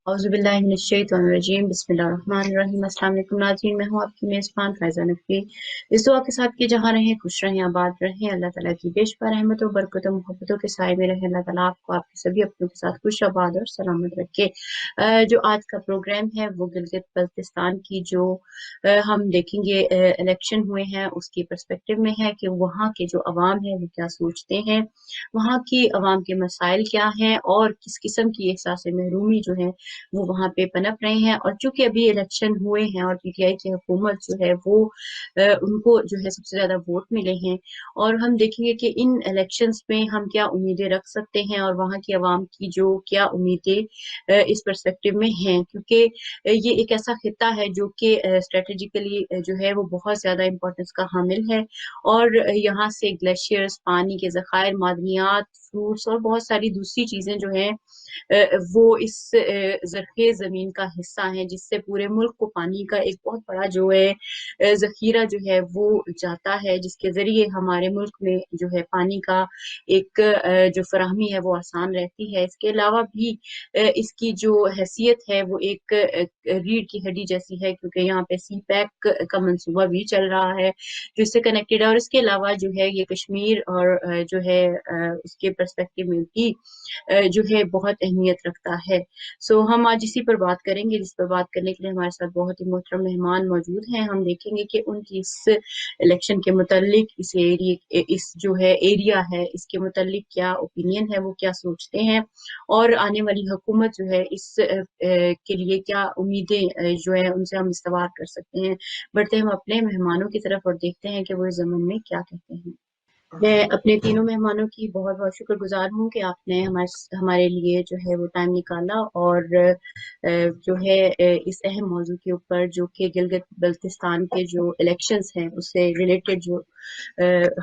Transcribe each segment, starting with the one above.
औज़ुबिल्लाहिमिनश्शैतानिर्रजीम बिस्मिल्लाहिर्रहमानिर्रहीम। अस्सलाम वालेकुम नाज़रीन, मैं हूँ आपकी मेज़बान फ़ायज़ा नक़वी। इस दुआ के साथ कि जहाँ रहें खुश रहें, आबाद रहें, अल्लाह ताला की बेशुमार रहमत व बरकत व मोहब्बतों के साए में रहें। अल्लाह ताला आपको आपके सभी अपनों के साथ खुश आबाद और सलामत रखे। जो आज का प्रोग्राम है वो गिलगित बल्तिस्तान की जो हम देखेंगे इलेक्शन हुए हैं उसकी पर्सपेक्टिव में है कि वहाँ के जो अवाम है वो क्या सोचते हैं, वहाँ की अवाम के मसाइल क्या हैं और किस किस्म की एहसास महरूमी जो है वो वहाँ पे पनप रहे हैं। और चूंकि अभी इलेक्शन हुए हैं और पीटीआई की हुकूमत जो है वो उनको जो है सबसे ज्यादा वोट मिले हैं, और हम देखेंगे कि इन इलेक्शंस में हम क्या उम्मीदें रख सकते हैं और वहाँ की आवाम की जो क्या उम्मीदें इस पर्सपेक्टिव में हैं, क्योंकि ये एक ऐसा खिता है जो कि स्ट्रेटेजिकली जो है वो बहुत ज्यादा इम्पोर्टेंस का हामिल है। और यहाँ से ग्लेशियर्स, पानी के जखायर, मादनियात, फ्रूट्स और बहुत सारी दूसरी चीजें जो हैं वो इस ज़रख़ेज़ ज़मीन का हिस्सा है, जिससे पूरे मुल्क को पानी का एक बहुत बड़ा जो है ज़ख़ीरा जो है वो जाता है, जिसके ज़रिए हमारे मुल्क में जो है पानी का एक जो फ़राहमी है वो आसान रहती है। इसके अलावा भी इसकी जो हैसियत है वो एक रीढ़ की हड्डी जैसी है, क्योंकि यहाँ पे सी पैक का मंसूबा भी चल रहा है जो इससे कनेक्टेड है। और इसके अलावा जो है ये कश्मीर और जो है उसके पर्सपेक्टिव में भी जो है बहुत अहमियत रखता है। सो हम आज इसी पर बात करेंगे, जिस पर बात करने के लिए हमारे साथ बहुत ही मोहतरम मेहमान मौजूद हैं। हम देखेंगे कि उनकी इस इलेक्शन के मुतालिक, इस जो है एरिया है इसके मुतालिक क्या ओपिनियन है, वो क्या सोचते हैं और आने वाली हुकूमत जो है इस के लिए क्या उम्मीदें जो है उनसे हम इस्तवार कर सकते हैं। बढ़ते हम अपने मेहमानों की तरफ और देखते हैं कि वो इस ज़मन में क्या कहते हैं। मैं अपने तीनों मेहमानों की बहुत बहुत शुक्रगुजार हूँ कि आपने हमारे लिए जो है वो टाइम निकाला और जो है इस अहम मौजू के ऊपर, जो कि गिलगित बल्तिस्तान के जो इलेक्शंस हैं उससे रिलेटेड जो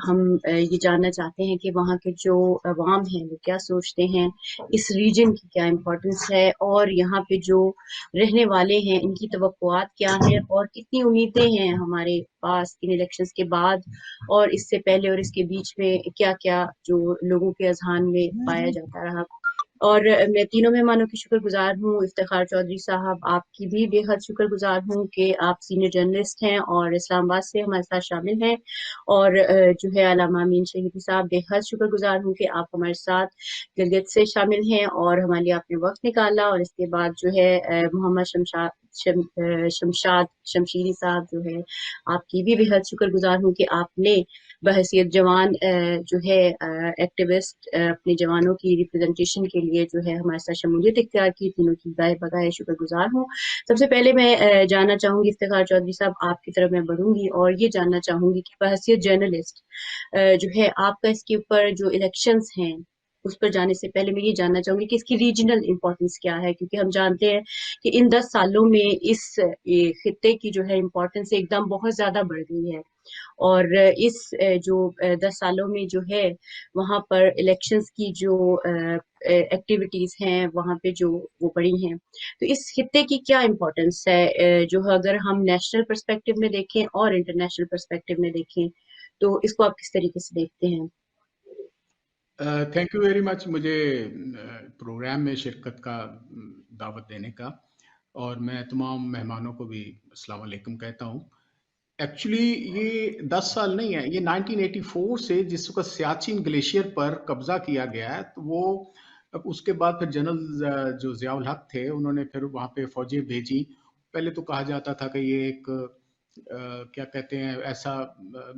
हम ये जानना चाहते हैं कि वहाँ के जो अवाम हैं वो क्या सोचते हैं, इस रीजन की क्या इम्पोर्टेंस है और यहाँ पे जो रहने वाले हैं इनकी तवक्कुआत क्या है और कितनी उम्मीदें हैं हमारे पास इन इलेक्शंस के बाद और इससे पहले और इसके बीच में क्या-क्या जो लोगों के अज़हान में पाया जाता रहा। और मैं तीनों मेहमानों की शुक्रगुजार हूँ। इफ्तिखार चौधरी साहब, आपकी भी बेहद शुक्रगुजार हूँ कि आप सीनियर जर्नलिस्ट हैं और इस्लामाबाद से हमारे साथ शामिल हैं। और जो है अल्लामा अमीन शहीदी साहब, बेहद शुक्रगुजार हूँ कि आप हमारे साथ गिलगित से शामिल हैं और हमारे लिए आपने वक्त निकाला। और इसके बाद जो है मोहम्मद शमशाद शमशीरी साहब जो है, आपकी भी बेहद शुक्रगुजार हूँ कि आपने बहैसियत जवान जो है एक्टिविस्ट अपने जवानों की रिप्रेजेंटेशन के लिए जो है हमारे साथ शमूलियत इख्तियार की। तीनों की गाय बगाए शुक्रगुजार हूँ। सबसे पहले मैं जानना चाहूंगी इफ्तिखार चौधरी साहब, आपकी तरफ मैं बढ़ूंगी और ये जानना चाहूंगी कि बहैसियत जर्नलिस्ट जो है आपका इसके ऊपर जो इलेक्शंस हैं उस पर जाने से पहले मैं ये जानना चाहूंगी कि इसकी रीजनल इंपॉर्टेंस क्या है, क्योंकि हम जानते हैं कि इन 10 सालों में इस खित्ते की जो है इम्पोर्टेंस एकदम बहुत ज्यादा बढ़ गई है। और इस जो 10 सालों में जो है वहाँ पर इलेक्शंस की जो एक्टिविटीज हैं वहाँ पे जो वो पड़ी हैं, तो इस खित्ते की क्या इम्पोर्टेंस है जो अगर हम नेशनल पर्सपेक्टिव में देखें और इंटरनेशनल पर्सपेक्टिव में देखें तो इसको आप किस तरीके से देखते हैं? थैंक यू वेरी मच मुझे प्रोग्राम में शिरकत का दावत देने का, और मैं तमाम मेहमानों को भी अस्सलाम वालेकुम कहता हूँ। एक्चुअली ये 10 साल नहीं है, ये 1984 से जिस वक़्त सियाचिन ग्लेशियर पर कब्ज़ा किया गया है, तो वो अब उसके बाद फिर जनरल जो ज़ियाउल हक थे, उन्होंने फिर वहाँ पे फ़ौजें भेजी। पहले तो कहा जाता था कि ये एक क्या कहते हैं, ऐसा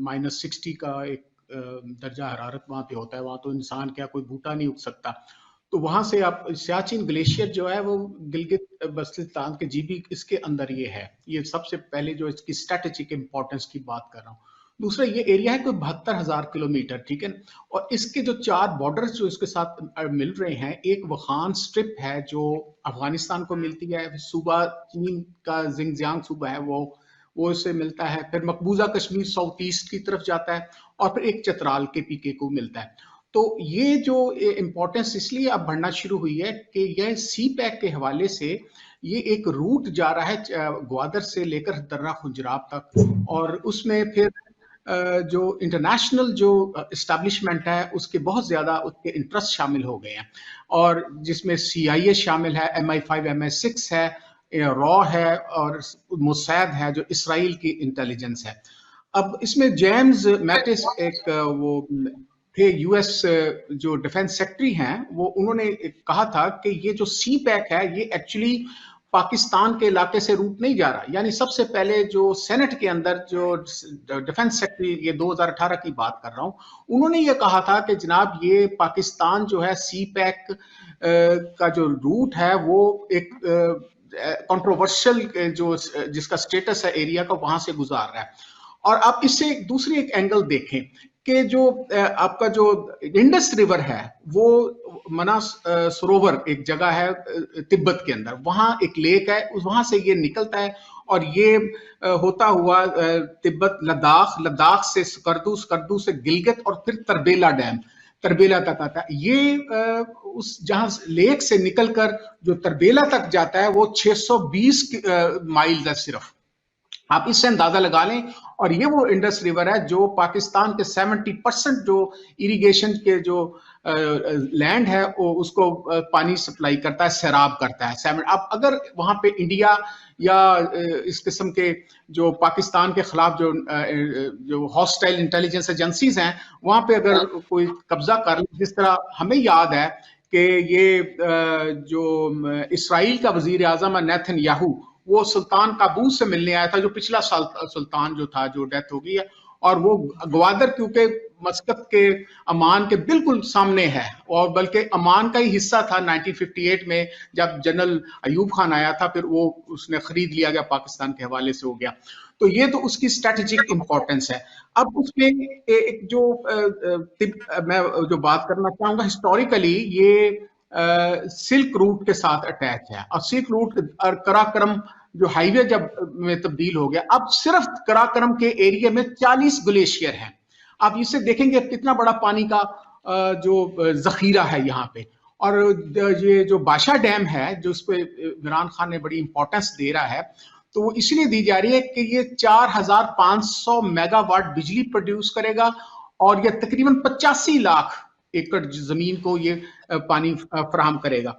-60 का एक दर्जा हरारत वहाँ पे होता है, वहाँ तो इंसान क्या कोई बूटा नहीं उग सकता। तो वहाँ से आप सियाचिन ग्लेशियर जो है वो गिलगित बल्तिस्तान के जीबी इसके अंदर ये है। ये सबसे पहले जो इसकी स्ट्रैटेजिक इम्पोर्टेंस की बात कर रहा हूँ। दूसरा ये एरिया है कोई 72,000 किलोमीटर, ठीक है? और इसके जो 4 बॉर्डर्स जो इसके साथ मिल रहे हैं, एक वखान स्ट्रिप है जो अफगानिस्तान को मिलती है, फिर सूबा चीन का जिंगजियांग सूबा है वो इससे मिलता है, फिर मकबूजा कश्मीर साउथ ईस्ट की तरफ जाता है और फिर एक चतराल के पीके को मिलता है। तो ये जो इम्पोर्टेंस इसलिए अब बढ़ना शुरू हुई है कि यह सी पैक के हवाले से ये एक रूट जा रहा है ग्वादर से लेकर दर्रा खुंजराब तक, और उसमें फिर جو انٹرنیشنل جو اسٹیبلشمنٹ ہے اس کے بہت زیادہ اس کے انٹرسٹ شامل ہو گئے ہیں، اور جس میں CIA شامل ہے، MI5 MI6 ہے، را ہے، اور موساد ہے جو اسرائیل کی انٹیلیجنس ہے۔ اب اس میں جیمز میٹس ایک وہ تھے US جو ڈیفنس سیکٹری ہیں، وہ انہوں نے کہا تھا کہ یہ جو سی پیک ہے یہ ایکچولی پاکستان کے علاقے سے روٹ نہیں جا رہا۔ یعنی سب سے پہلے جو سینٹ کے اندر جو ڈیفنس سیکٹری، یہ 2018 کی بات کر رہا ہوں، انہوں نے یہ کہا تھا کہ جناب یہ پاکستان جو ہے سی پیک کا جو روٹ ہے وہ ایک کنٹروورشل جو جس کا سٹیٹس ہے ایریا کا، وہاں سے گزار رہا ہے۔ اور آپ اس سے دوسری ایک اینگل دیکھیں کہ جو آپ کا جو انڈس ریور ہے وہ مناس سروور ایک جگہ ہے تبت کے اندر، وہاں ایک لیک ہے، وہاں سے یہ نکلتا ہے اور یہ ہوتا ہوا تبت لداخ سے سکردو سے گلگت اور پھر تربیلا تک آتا ہے۔ یہ اس جہاں لیک سے نکل کر جو تربیلا تک جاتا ہے وہ 620 مائل ہے صرف۔ آپ اس سے اندازہ لگا لیں، اور یہ وہ انڈس ریور ہے جو پاکستان کے 70% جو اریگیشن کے جو لینڈ ہے اس کو پانی سپلائی کرتا ہے، سیراب کرتا ہے۔ اب اگر وہاں پہ انڈیا یا اس قسم کے جو پاکستان کے خلاف جو ہاسٹائل انٹیلیجنس ایجنسیز ہیں، وہاں پہ اگر کوئی قبضہ کر لے، جس طرح ہمیں یاد ہے کہ یہ جو اسرائیل کا وزیر اعظم ہے نیتن یاہو، وہ سلطان قابوس سے ملنے آیا تھا، جو پچھلا سال سلطان جو تھا جو ڈیتھ ہو گئی ہے، اور وہ گوادر کیونکہ مسقط کے عمان کے بالکل سامنے ہے، اور بلکہ عمان کا ہی حصہ تھا 1958 میں جب جنرل ایوب خان آیا تھا، پھر وہ اس نے خرید لیا گیا، پاکستان کے حوالے سے ہو گیا۔ تو یہ تو اس کی اسٹریٹجک امپورٹنس ہے۔ اب اس میں ایک جو میں جو بات کرنا چاہوں گا، ہسٹوریکلی یہ سلک روٹ کے ساتھ اٹیچ ہے، اور سلک روٹ اور کراکرم جو ہائی وے جب میں تبدیل ہو گیا، اب صرف کراکرم کے ایریے میں 40 گلیشیئر ہیں۔ آپ اسے دیکھیں گے کتنا بڑا پانی کا جو ذخیرہ ہے یہاں پہ، اور یہ جو باشا ڈیم ہے جو اس پہ عمران خان نے بڑی امپورٹنس دے رہا ہے، تو وہ اس لیے دی جا رہی ہے کہ یہ 4500 میگا واٹ بجلی پروڈیوس کرے گا، اور یہ تقریباً 85 لاکھ ایکڑ زمین کو یہ پانی فراہم کرے گا۔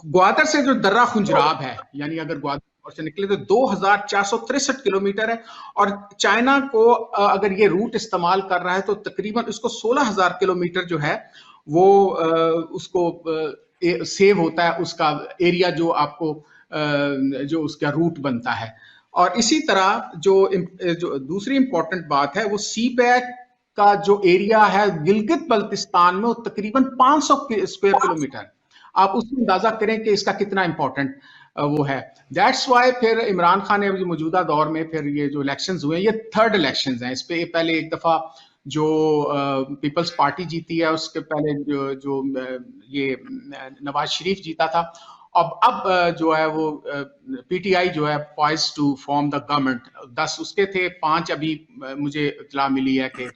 گوادر سے جو درہ خنجراب ہے، یعنی اگر گوادر سے نکلے تو 2463 کلومیٹر ہے، اور چائنا کو اگر یہ روٹ استعمال کر رہا ہے تو تقریباً اس کو 16,000 کلومیٹر جو ہے وہ اس کو سیو ہوتا ہے، اس کا ایریا جو آپ کو جو اس کا روٹ بنتا ہے۔ اور اسی طرح جو دوسری امپورٹنٹ بات ہے، وہ سی پیک کا جو ایریا ہے گلگت بلتستان میں، وہ تقریباً 500 اسکوائر کلومیٹر۔ آپ اس میں اندازہ کریں کہ اس کا کتنا امپورٹنٹ وہ ہے۔ دیٹس وائی پھر عمران خان نے موجودہ دور میں پھر یہ جو الیکشنز ہوئے، یہ تھرڈ الیکشنز ہیں۔ اس پہ پہلے ایک دفعہ جو پیپلز پارٹی جیتی ہے، اس کے پہلے جو یہ نواز شریف جیتا تھا، اب جو ہے وہ PTI جو ہے poised to form the government, 10 اس کے تھے، 5 ابھی مجھے اطلاع ملی ہے کہ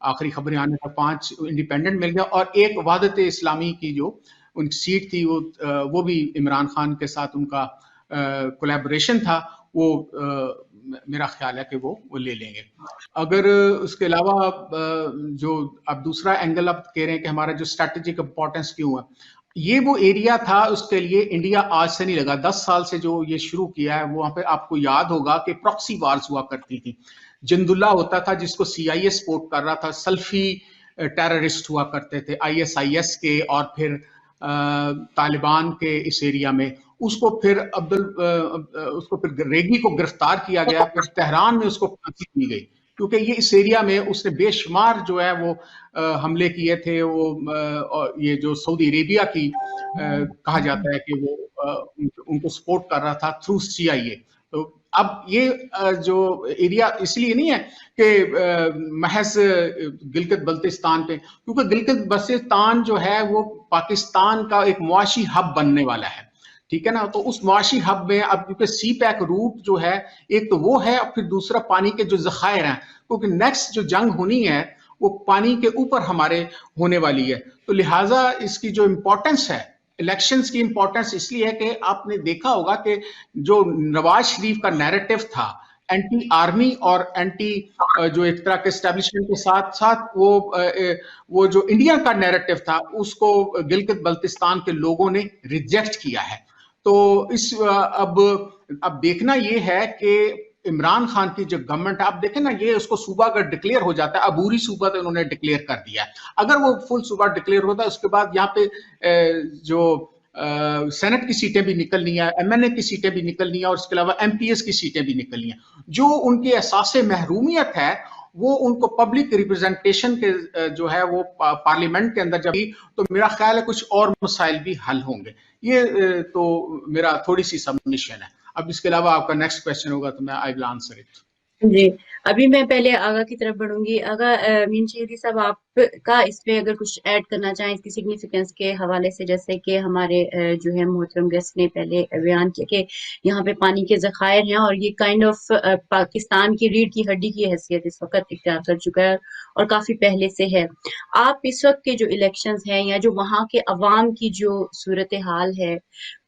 آخری خبریں آنے پر 5 انڈیپینڈنٹ مل گیا، اور ایک وحدت اسلامی کی جو ان کی سیٹ تھی وہ بھی عمران خان کے ساتھ ان کا کولیبریشن تھا، وہ میرا خیال ہے کہ وہ لے لیں گے۔ اگر اس کے علاوہ جو اب دوسرا اینگل آپ کہہ رہے ہیں کہ ہمارا جو اسٹریٹجک امپورٹنس کیوں ہے، یہ وہ ایریا تھا، اس کے لیے انڈیا آج سے نہیں لگا، 10 سال سے جو یہ شروع کیا ہے، وہاں پہ آپ کو یاد ہوگا کہ پراکسی وارز ہوا کرتی تھی۔ جند اللہ ہوتا تھا جس کو CIA سپورٹ کر رہا تھا، سلفی ٹیررسٹ ہوا کرتے تھے ISIS کے، اور پھر طالبان کے اس ایریا میں، اس کو پھر ریگی کو گرفتار کیا گیا، پھر تہران میں اس کو پھانسی دی گئی، کیونکہ یہ اس ایریا میں اس نے بے شمار جو ہے وہ حملے کیے تھے۔ وہ یہ جو سعودی عربیہ کی کہا جاتا ہے کہ وہ ان کو سپورٹ کر رہا تھا تھرو CIA۔ تو اب یہ جو ایریا اس لیے نہیں ہے کہ محض گلگت بلتستان پہ، کیونکہ گلگت بلتستان جو ہے وہ پاکستان کا ایک معاشی ہب بننے والا ہے، ٹھیک ہے نا۔ تو اس معاشی ہب میں اب کیونکہ سی پیک روٹ جو ہے ایک تو وہ ہے، اور پھر دوسرا پانی کے جو ذخائر ہیں، کیونکہ نیکسٹ جو جنگ ہونی ہے وہ پانی کے اوپر ہمارے ہونے والی ہے، تو لہٰذا اس کی جو امپورٹنس ہے، الیکشنز کی امپورٹنس اس لیے ہے کہ آپ نے دیکھا ہوگا کہ جو نواز شریف کا نیریٹو تھا एंटी आर्मी और एंटी जो एक तरह के एस्टेब्लिशमेंट के साथ साथ वो जो इंडिया का नैरेटिव था उसको गिलगित बल्तिस्तान के लोगों ने रिजेक्ट किया है। तो इस अब देखना ये है कि इमरान खान की जो गवर्नमेंट, आप देखें ना, ये उसको सूबा अगर डिक्लेयर हो जाता है, अबूरी सूबा तो इन्होंने डिक्लेयर कर दिया है, अगर वो फुल सूबा डिक्लेयर होता है उसके बाद यहाँ पे जो सेनेट की सीटें भी निकलनी है, एमएनए की सीटें भी निकलनी है और इसके अलावा एमपीएस की सीटें भी निकलनी है। जो उनके एहसास महरूमियत है वो उनको पब्लिक रिप्रेजेंटेशन के जो है वो पार्लियामेंट के अंदर जब, तो मेरा ख्याल है कुछ और मसाइल भी हल होंगे। ये तो मेरा थोड़ी सी सबमिशन है। अब इसके अलावा आपका नेक्स्ट क्वेश्चन होगा तो मैं आई विल आंसर इट। जी, अभी मैं पहले आगा की तरफ बढ़ूंगी। आगा, मीन शहीदी साहब, आपका इसमें अगर कुछ ऐड करना चाहें इसकी सिग्निफिकेंस के हवाले से, जैसे कि हमारे जो है मोहतरम गेस्ट ने पहले बयान किया कि यहाँ पे पानी के ज़खायर हैं और ये काइंड ऑफ पाकिस्तान की रीढ़ की हड्डी की हैसियत इस वक्त इख्तियार कर चुका है और काफी पहले से है। आप इस वक्त के जो इलेक्शंस हैं या जो वहाँ के अवाम की जो सूरत हाल है,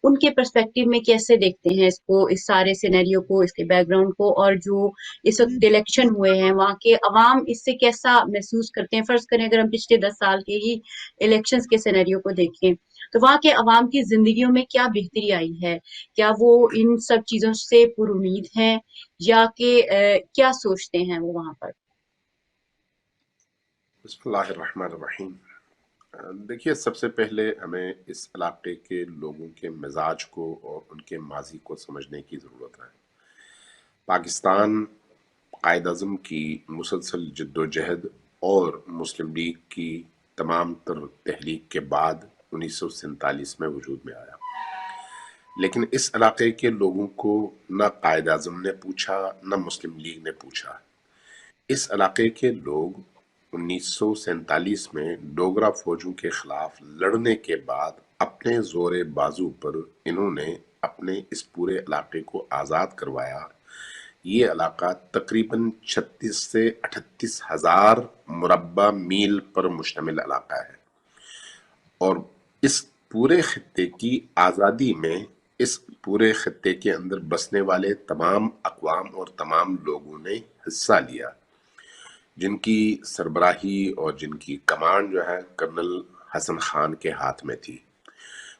उनके पर्सपेक्टिव में कैसे देखते हैं इसको, इस सारे सिनेरियो को, इसके बैकग्राउंड को, और जो इस वक्त इलेक्शन हुए हैं वहाँ के अवाम इससे कैसा महसूस करते हैं? फर्ज करें अगर हम पिछले 10 साल के ही इलेक्शंस के सिनेरियो को देखें तो वहाँ के अवाम की जिंदगियों में क्या बेहतरी आई है? क्या वो इन सब चीजों से पुरुमीद हैं या कि क्या सोचते हैं वो वहाँ पर? बिस्मिल्लाहिर्रहमानिर्रहीम। देखिए, सबसे पहले हमें इस इलाके के लोगों के मिजाज को और उनके माजी को समझने की ज़रूरत है। पाकिस्तान कायद-ए-आज़म की मुसलसल जद्दोजहद और मुस्लिम लीग की तमाम तर तहरीक के बाद 1947 में वजूद में आया, लेकिन इस इलाके के लोगों को न कायद-ए-आज़म ने पूछा न मुस्लिम लीग ने पूछा। इस इलाके के लोग 1947 में डोगरा फौजों के खिलाफ लड़ने के बाद अपने जोरे बाजू पर इन्होंने अपने इस पूरे इलाके को आज़ाद करवाया। ये इलाका तकरीबन 36 से 38 हजार मुरब्बा मील पर मुश्तमिल इलाका है और इस पूरे खित्ते की आज़ादी में इस पूरे खित्ते के अंदर बसने वाले तमाम अक़वाम और तमाम लोगों ने हिस्सा लिया, जिनकी सरबराही और जिनकी कमांड जो है कर्नल हसन खान के हाथ में थी।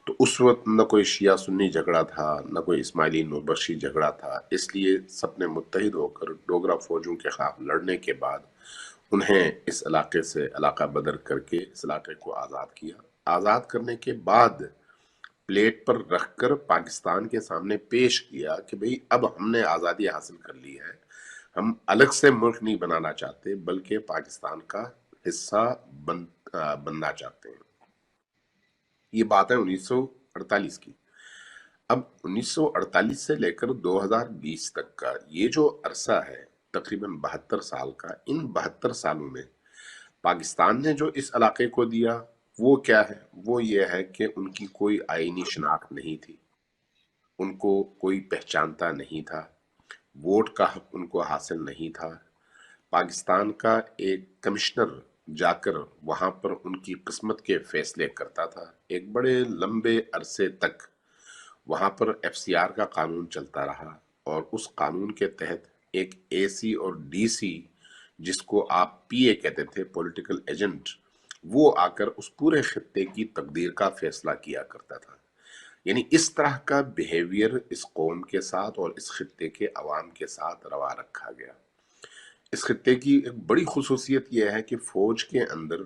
तो उस वक्त न कोई शिया सुन्नी झगड़ा था, न कोई इस्माइली नूरबख्शी झगड़ा था, इसलिए सबने मुत्तहिद होकर डोगरा फौजों के खिलाफ लड़ने के बाद उन्हें इस इलाके से इलाका बदर करके इस इलाके को आज़ाद किया। आज़ाद करने के बाद प्लेट पर रखकर पाकिस्तान के सामने पेश किया कि भाई अब हमने आज़ादी हासिल कर ली है, हम अलग से मुल्क नहीं बनाना चाहते बल्कि पाकिस्तान का हिस्सा बनना चाहते हैं। ये बात है 1948 की। अब 1948 से लेकर 2020 तक का ये जो अरसा है तकरीबन 72 साल का, इन 72 सालों में पाकिस्तान ने जो इस इलाके को दिया वो क्या है? वो ये है कि उनकी कोई आईनी शनाख्त नहीं थी, उनको कोई पहचानता नहीं था, वोट का हक उनको हासिल नहीं था। पाकिस्तान का एक कमिश्नर जाकर वहां पर उनकी किस्मत के फैसले करता था। एक बड़े लंबे अरसे तक वहां पर एफसीआर का कानून चलता रहा और उस कानून के तहत एक एसी और डीसी, जिसको आप पीए कहते थे, पॉलिटिकल एजेंट, वो आकर उस पूरे खित्ते की तकदीर का फैसला किया करता था। यानी इस तरह का बिहेवियर इस कौम के साथ और इस खित्ते के अवाम के साथ रवा रखा गया। इस खित्ते की एक बड़ी खुसूसियत यह है कि फौज के अंदर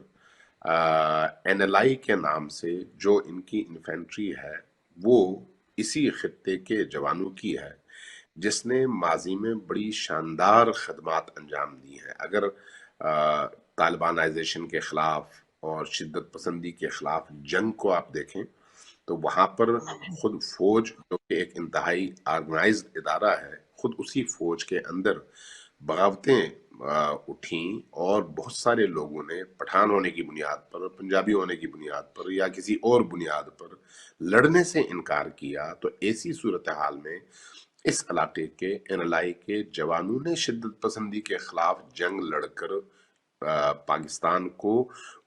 एनएलआई के नाम से जो इनकी इन्फेंट्री है वो इसी खित्ते के जवानों की है, जिसने माजी में बड़ी शानदार खदमात अंजाम दी हैं। अगर तालिबानाइजेशन के खिलाफ और शिद्दत पसंदी के खिलाफ जंग को आप देखें तो वहां पर खुद फौज, जो कि एक इंतहाई ऑर्गेनाइज्ड इदारा है, खुद उसी फौज के अंदर बगावतें उठी और बहुत सारे लोगों ने पठान होने की बुनियाद पर, पंजाबी होने की बुनियाद पर या किसी और बुनियाद पर लड़ने से इनकार किया। तो ऐसी सूरत हाल में इस इलाके के एनएलआई के जवानों ने शिद्दत पसंदी के खिलाफ जंग लड़कर पाकिस्तान को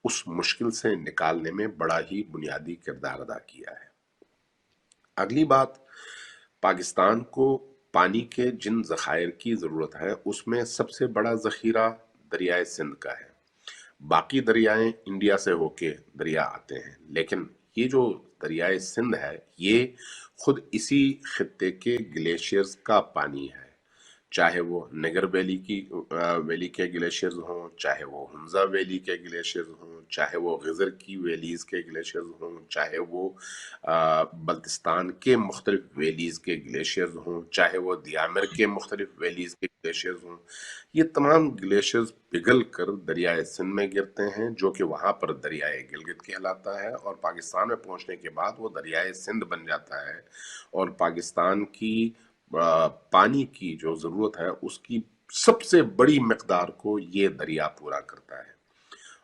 उस मुश्किल से निकालने में बड़ा ही बुनियादी किरदार अदा किया है। अगली बात, पाकिस्तान को पानी के जिन ज़खायर की ज़रूरत है उसमें सबसे बड़ा ज़ख़ीरा दरियाए सिंध का है। बाकी दरियाएं इंडिया से होके दरिया आते हैं, लेकिन ये जो दरियाए सिंध है ये खुद इसी खित्ते के ग्लेशियर्स का पानी है। चाहे वो निगर वैली के ग्लेशियर्स हों, चाहे वो हुंजा वैली के ग्लेशियर्स हों, चाहे वो गिजर की वैलीज के ग्लेशियर्स हों, चाहे वो बल्तिस्तान के मुख्तलिफ वैलीज के ग्लेशियर्स हों, चाहे वो दियामर के मुख्तलिफ वैलीज के ग्लेशियर्स हों, ये तमाम ग्लेशियर्स पिघल कर दरियाए सिंध में गिरते हैं, जो कि वहाँ पर दरियाए गिलगित कहलाता है, और पाकिस्तान में पहुँचने के बाद वो दरियाए सिंध बन जाता है, और पाकिस्तान की पानी की जो ज़रूरत है उसकी सबसे बड़ी मिकदार को ये दरिया पूरा करता है।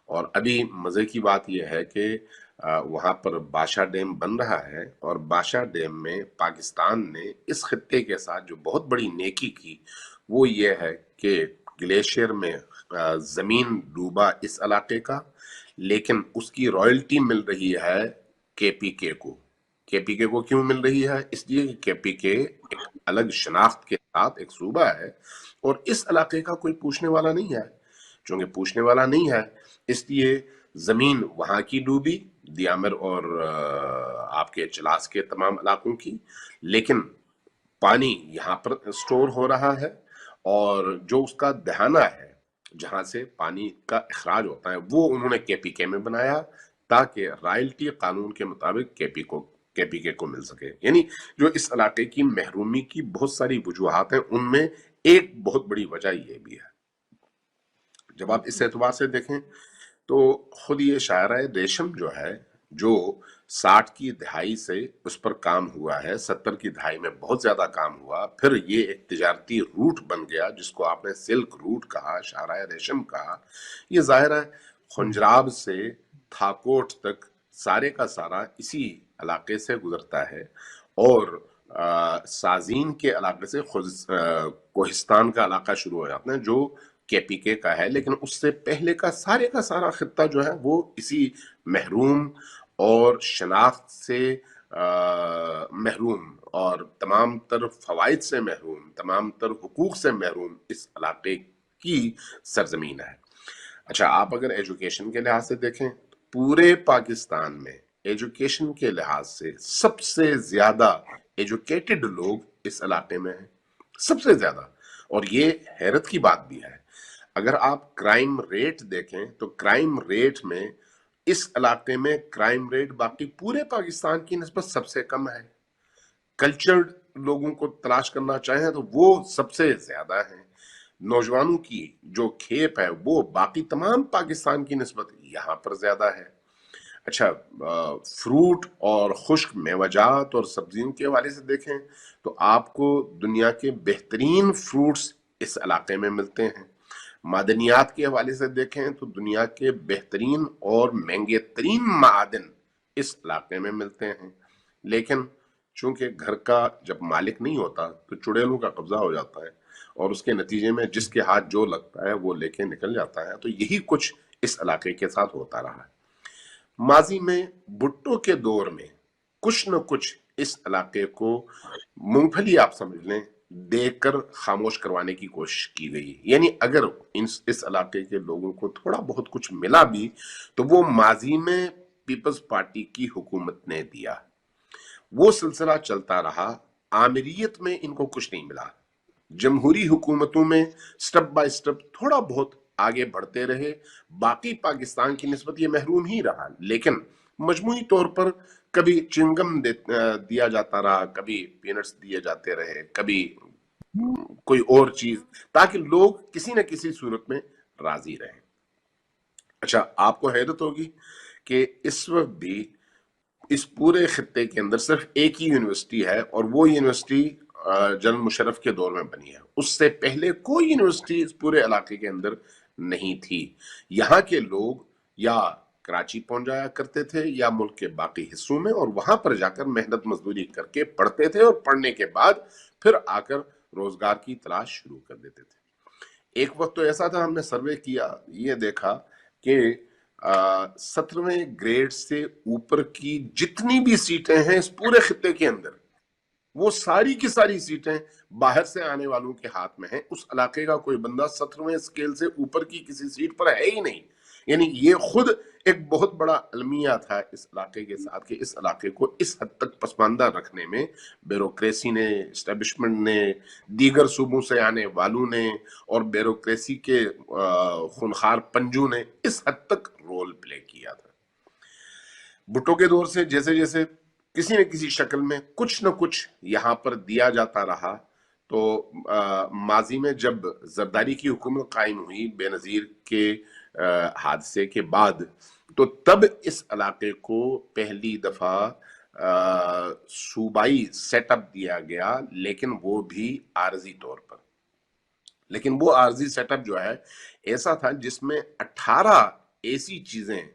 और अभी मज़े की बात यह है कि वहाँ पर बाशा डैम बन रहा है, और बाशा डैम में पाकिस्तान ने इस खित्ते के साथ जो बहुत बड़ी नेकी की वो ये है कि ग्लेशियर में ज़मीन डूबा इस इलाके का, लेकिन उसकी रॉयल्टी मिल रही है केपीके को। केपीके को क्यों मिल रही है? इसलिए कि केपीके एक अलग शनाख्त के साथ एक सूबा है और इस इलाके का कोई पूछने वाला नहीं है। चूंकि पूछने वाला नहीं है इसलिए जमीन वहां की डूबी, दियामर और आपके चलास के तमाम इलाकों की, लेकिन पानी यहाँ पर स्टोर हो रहा है, और जो उसका दहाना है जहां से पानी का इखराज होता है वो उन्होंने केपीके में बनाया ताकि रॉयल्टी कानून के मुताबिक केपीके को मिल सके। यानी जो इस इलाके की महरूमी की बहुत सारी वजूहात हैं, उनमें एक बहुत बड़ी वजह ये भी है। जब आप इस एतबार से देखें तो खुद ये शायरा रेशम जो है, जो 60 की दहाई से उस पर काम हुआ है, 70 की दहाई में बहुत ज्यादा काम हुआ, फिर ये एक तिजारती रूट बन गया जिसको आपने सिल्क रूट कहा, शायरा रेशम कहा। ये जाहिर है खुंजराब से थाकोट तक सारे का सारा इसी इलाके से गुजरता है, और साजीन के इलाके से कोहिस्तान का इलाका शुरू हो जाता है जो केपीके का है, लेकिन उससे पहले का सारा खित्ता जो है वो इसी महरूम और शनाख्त से महरूम और तमाम तर फवाइद से महरूम, तमाम तर हुकूक से महरूम इस इलाके की सरजमीन है। अच्छा, आप अगर एजुकेशन के लिहाज से देखें, पूरे पाकिस्तान में एजुकेशन के लिहाज से सबसे ज्यादा एजुकेटेड लोग इस इलाके में हैं, सबसे ज्यादा। और ये हैरत की बात भी है, अगर आप क्राइम रेट देखें तो क्राइम रेट में इस इलाके में क्राइम रेट बाकी पूरे पाकिस्तान की निस्बत सबसे कम है। कल्चर्ड लोगों को तलाश करना चाहें तो वो सबसे ज्यादा है। नौजवानों की जो खेप है वो बाकी तमाम पाकिस्तान की निस्बत यहाँ पर ज्यादा है। अच्छा, फ्रूट और खुश्क मेवाजात और सब्जियों के हवाले से देखें तो आपको दुनिया के बेहतरीन फ्रूट्स इस इलाके में मिलते हैं। मादनियात के हवाले से देखें तो दुनिया के बेहतरीन और महंगे तरीन मादन इस इलाके में मिलते हैं, लेकिन चूंकि घर का जब मालिक नहीं होता तो चुड़ैलों का कब्जा हो जाता है, और उसके नतीजे में जिसके हाथ जो लगता है वो लेके निकल जाता है। तो यही कुछ इस इलाके के साथ होता रहा है। माजी में भुट्टो के दौर में कुछ न कुछ इस इलाके को मूंगफली आप समझ लें देकर खामोश करवाने की कोशिश की गई। यानी अगर इस इलाके के लोगों को थोड़ा बहुत कुछ मिला भी तो वो माजी में पीपल्स पार्टी की हुकूमत ने दिया, वो सिलसिला चलता रहा। आमिरियत में इनको कुछ नहीं मिला, जमहूरी हुकूमतों में स्टेप बाय स्टेप थोड़ा बहुत आगे बढ़ते रहे, बाकी पाकिस्तान की निस्बत ये महरूम ही रहा, लेकिन मजमूई तौर पर कभी चिंगम दिया जाता रहा, कभी पीनट्स दिए जाते रहे, कभी कोई और चीज, ताकि लोग किसी न किसी सूरत में राजी रहें। अच्छा, आपको हैरत होगी कि इस वक्त भी इस पूरे खित्ते के अंदर सिर्फ एक ही यूनिवर्सिटी है, और वो यूनिवर्सिटी जनरल मुशर्रफ के दौर में बनी है। उससे पहले कोई यूनिवर्सिटी इस पूरे इलाके के अंदर नहीं थी। यहाँ के लोग या कराची पहुंच जाया करते थे या मुल्क के बाकी हिस्सों में, और वहां पर जाकर मेहनत मजदूरी करके पढ़ते थे, और पढ़ने के बाद फिर आकर रोजगार की तलाश शुरू कर देते थे। एक वक्त तो ऐसा था, हमने सर्वे किया, ये देखा कि 17वें ग्रेड से ऊपर की जितनी भी सीटें हैं इस पूरे खित्ते के अंदर, वो सारी की सारी सीटें बाहर से आने वालों के हाथ में हैं। उस इलाके का कोई बंदा 17वें स्केल से ऊपर की किसी सीट पर है ही नहीं। यानी ये खुद एक बहुत बड़ा अलमिया था इस इलाके के साथ कि इस इलाके को इस हद तक पसमानदा रखने में ब्यूरोक्रेसी ने, एस्टेब्लिशमेंट ने, दीगर सूबों से आने वालों ने और ब्यूरोक्रेसी के खूनखार पंजों ने इस हद तक रोल प्ले किया था। भुट्टो के दौर से जैसे जैसे किसी न किसी शक्ल में कुछ न कुछ यहाँ पर दिया जाता रहा, तो माजी में जब जरदारी की हुकूमत कायम हुई बेनजीर के हादसे के बाद, तो तब इस इलाके को पहली दफा सूबाई सेटअप दिया गया, लेकिन वो भी आरजी तौर पर। लेकिन वो आरजी सेटअप जो है ऐसा था जिसमें 18 ऐसी चीजें